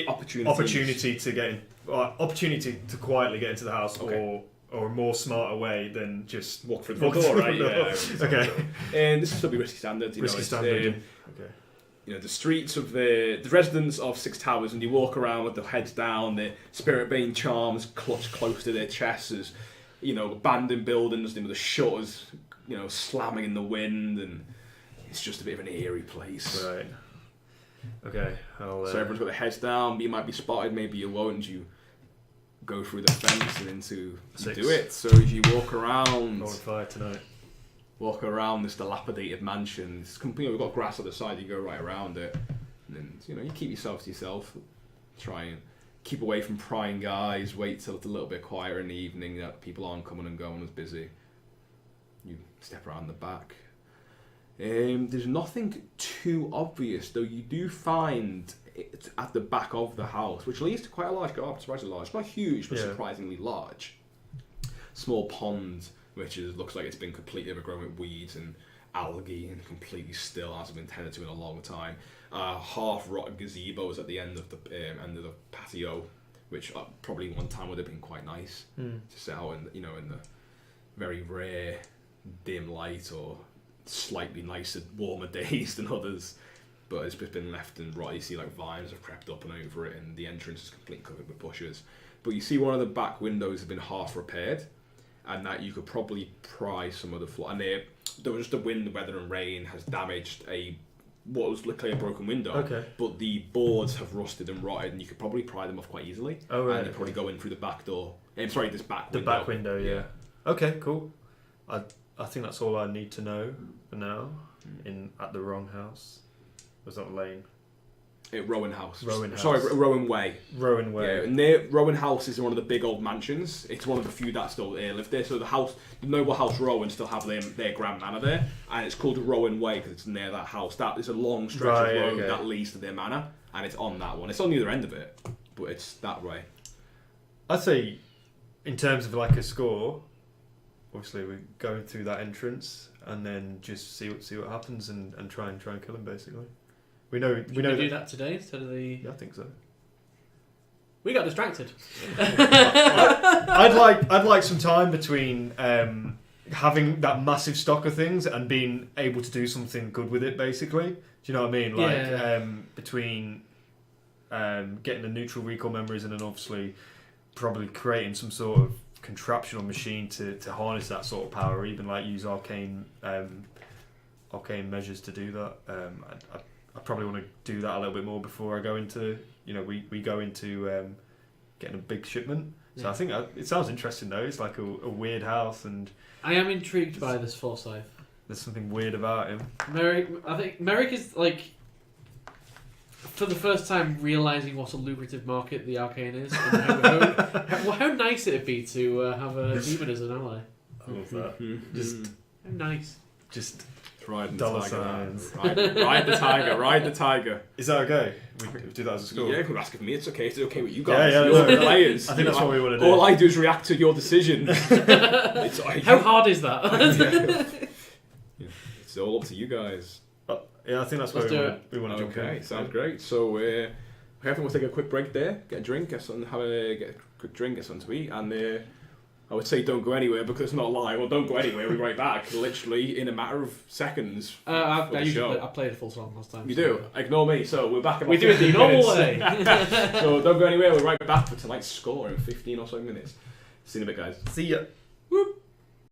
opportunities. opportunity to get in, opportunity to quietly get into the house, Okay. or a more smarter way than just Walk through the walk front door, through right? the Yeah. door. Okay. And this will still be risky standard. Risky it's, standard. Okay. The streets of the residents of Six Towers, and you walk around with their heads down, their spirit bane charms clutched close to their chests, as abandoned buildings, the shutters, slamming in the wind, and it's just a bit of an eerie place. Right. Okay. So everyone's got their heads down. You might be spotted, maybe you won't. And you go through the fence and you 6. do it. So as you walk around. More fire tonight. Walk around this dilapidated mansion. It's we've got grass on the side. You go right around it, and then you keep yourself to yourself. Try and keep away from prying eyes. Wait till it's a little bit quieter in the evening that people aren't coming and going as busy. You step around the back. There's nothing too obvious, though. You do find it's at the back of the house, which leads to quite a large garden. Surprisingly large, not huge, but Yeah. surprisingly large. Small pond, which looks like it's been completely overgrown with weeds and algae and completely still, hasn't been tended to in a long time. Half-rotten gazebos at the end of the patio, which probably one time would have been quite nice to sit out in the very rare dim light or slightly nicer, warmer days than others. But it's just been left and rot. You see like vines have crept up and over it, and the entrance is completely covered with bushes. But you see one of the back windows has been half repaired, and that you could probably pry some of the floor. And there was just the wind, weather, and rain has damaged what was literally a broken window. Okay. But the boards have rusted and rotted, and you could probably pry them off quite easily. Oh, right. And you probably go in through the back door. This back window. The back window, yeah. Okay, cool. I think that's all I need to know for now. At the wrong house. Was that Lane? Rowan House. Rowan Sorry, House. Rowan Way. Rowan Way. Yeah, near Rowan House is one of the big old mansions. It's one of the few that still live there. So the noble house Rowan still have their grand manor there, and it's called Rowan Way because it's near that house. That is a long stretch of road that leads to their manor, and it's on that one. It's on the other end of it, but it's that way. I'd say, in terms of like a score, obviously we're going through that entrance and then just see what happens and try and kill him basically. We know do that today instead of the. Yeah, I think so. We got distracted. I'd like some time between having that massive stock of things and being able to do something good with it. Basically, do you know what I mean? Like between getting the neutral recall memories and then obviously probably creating some sort of contraption or machine to harness that sort of power, or even like use arcane measures to do that. I probably want to do that a little bit more before I go into, we go into getting a big shipment. So I think it sounds interesting though. It's like a weird house, and I am intrigued by this Forsyth. there's something weird about him. Merrick, I think Merrick is like, for the first time, realising what a lucrative market the arcane is, and how nice it'd be to have a demon as an ally. I love that. Just How nice. Just Riding dollar the tiger. signs. Ride the tiger. Ride the tiger. Is that okay? We do that as a score. Yeah, you're asking me. It's okay. It's okay with you guys. Yeah, You're no, the players. I think that's what we want to do. All I do is react to your decision. How hard is that? It's all up to you guys. Yeah, I think that's what we want to jump in. Okay, sounds great. So I think we'll take a quick break there, get a drink, get a quick drink, get something to eat, and I would say don't go anywhere because it's not a lie. Well, don't go anywhere. We'll be right back, literally in a matter of seconds. I played a full song last time. You do? Ignore me. So we're back in We do it the normal way. So don't go anywhere. We're right back for tonight's score in 15 or so minutes. See you in a bit, guys. See ya.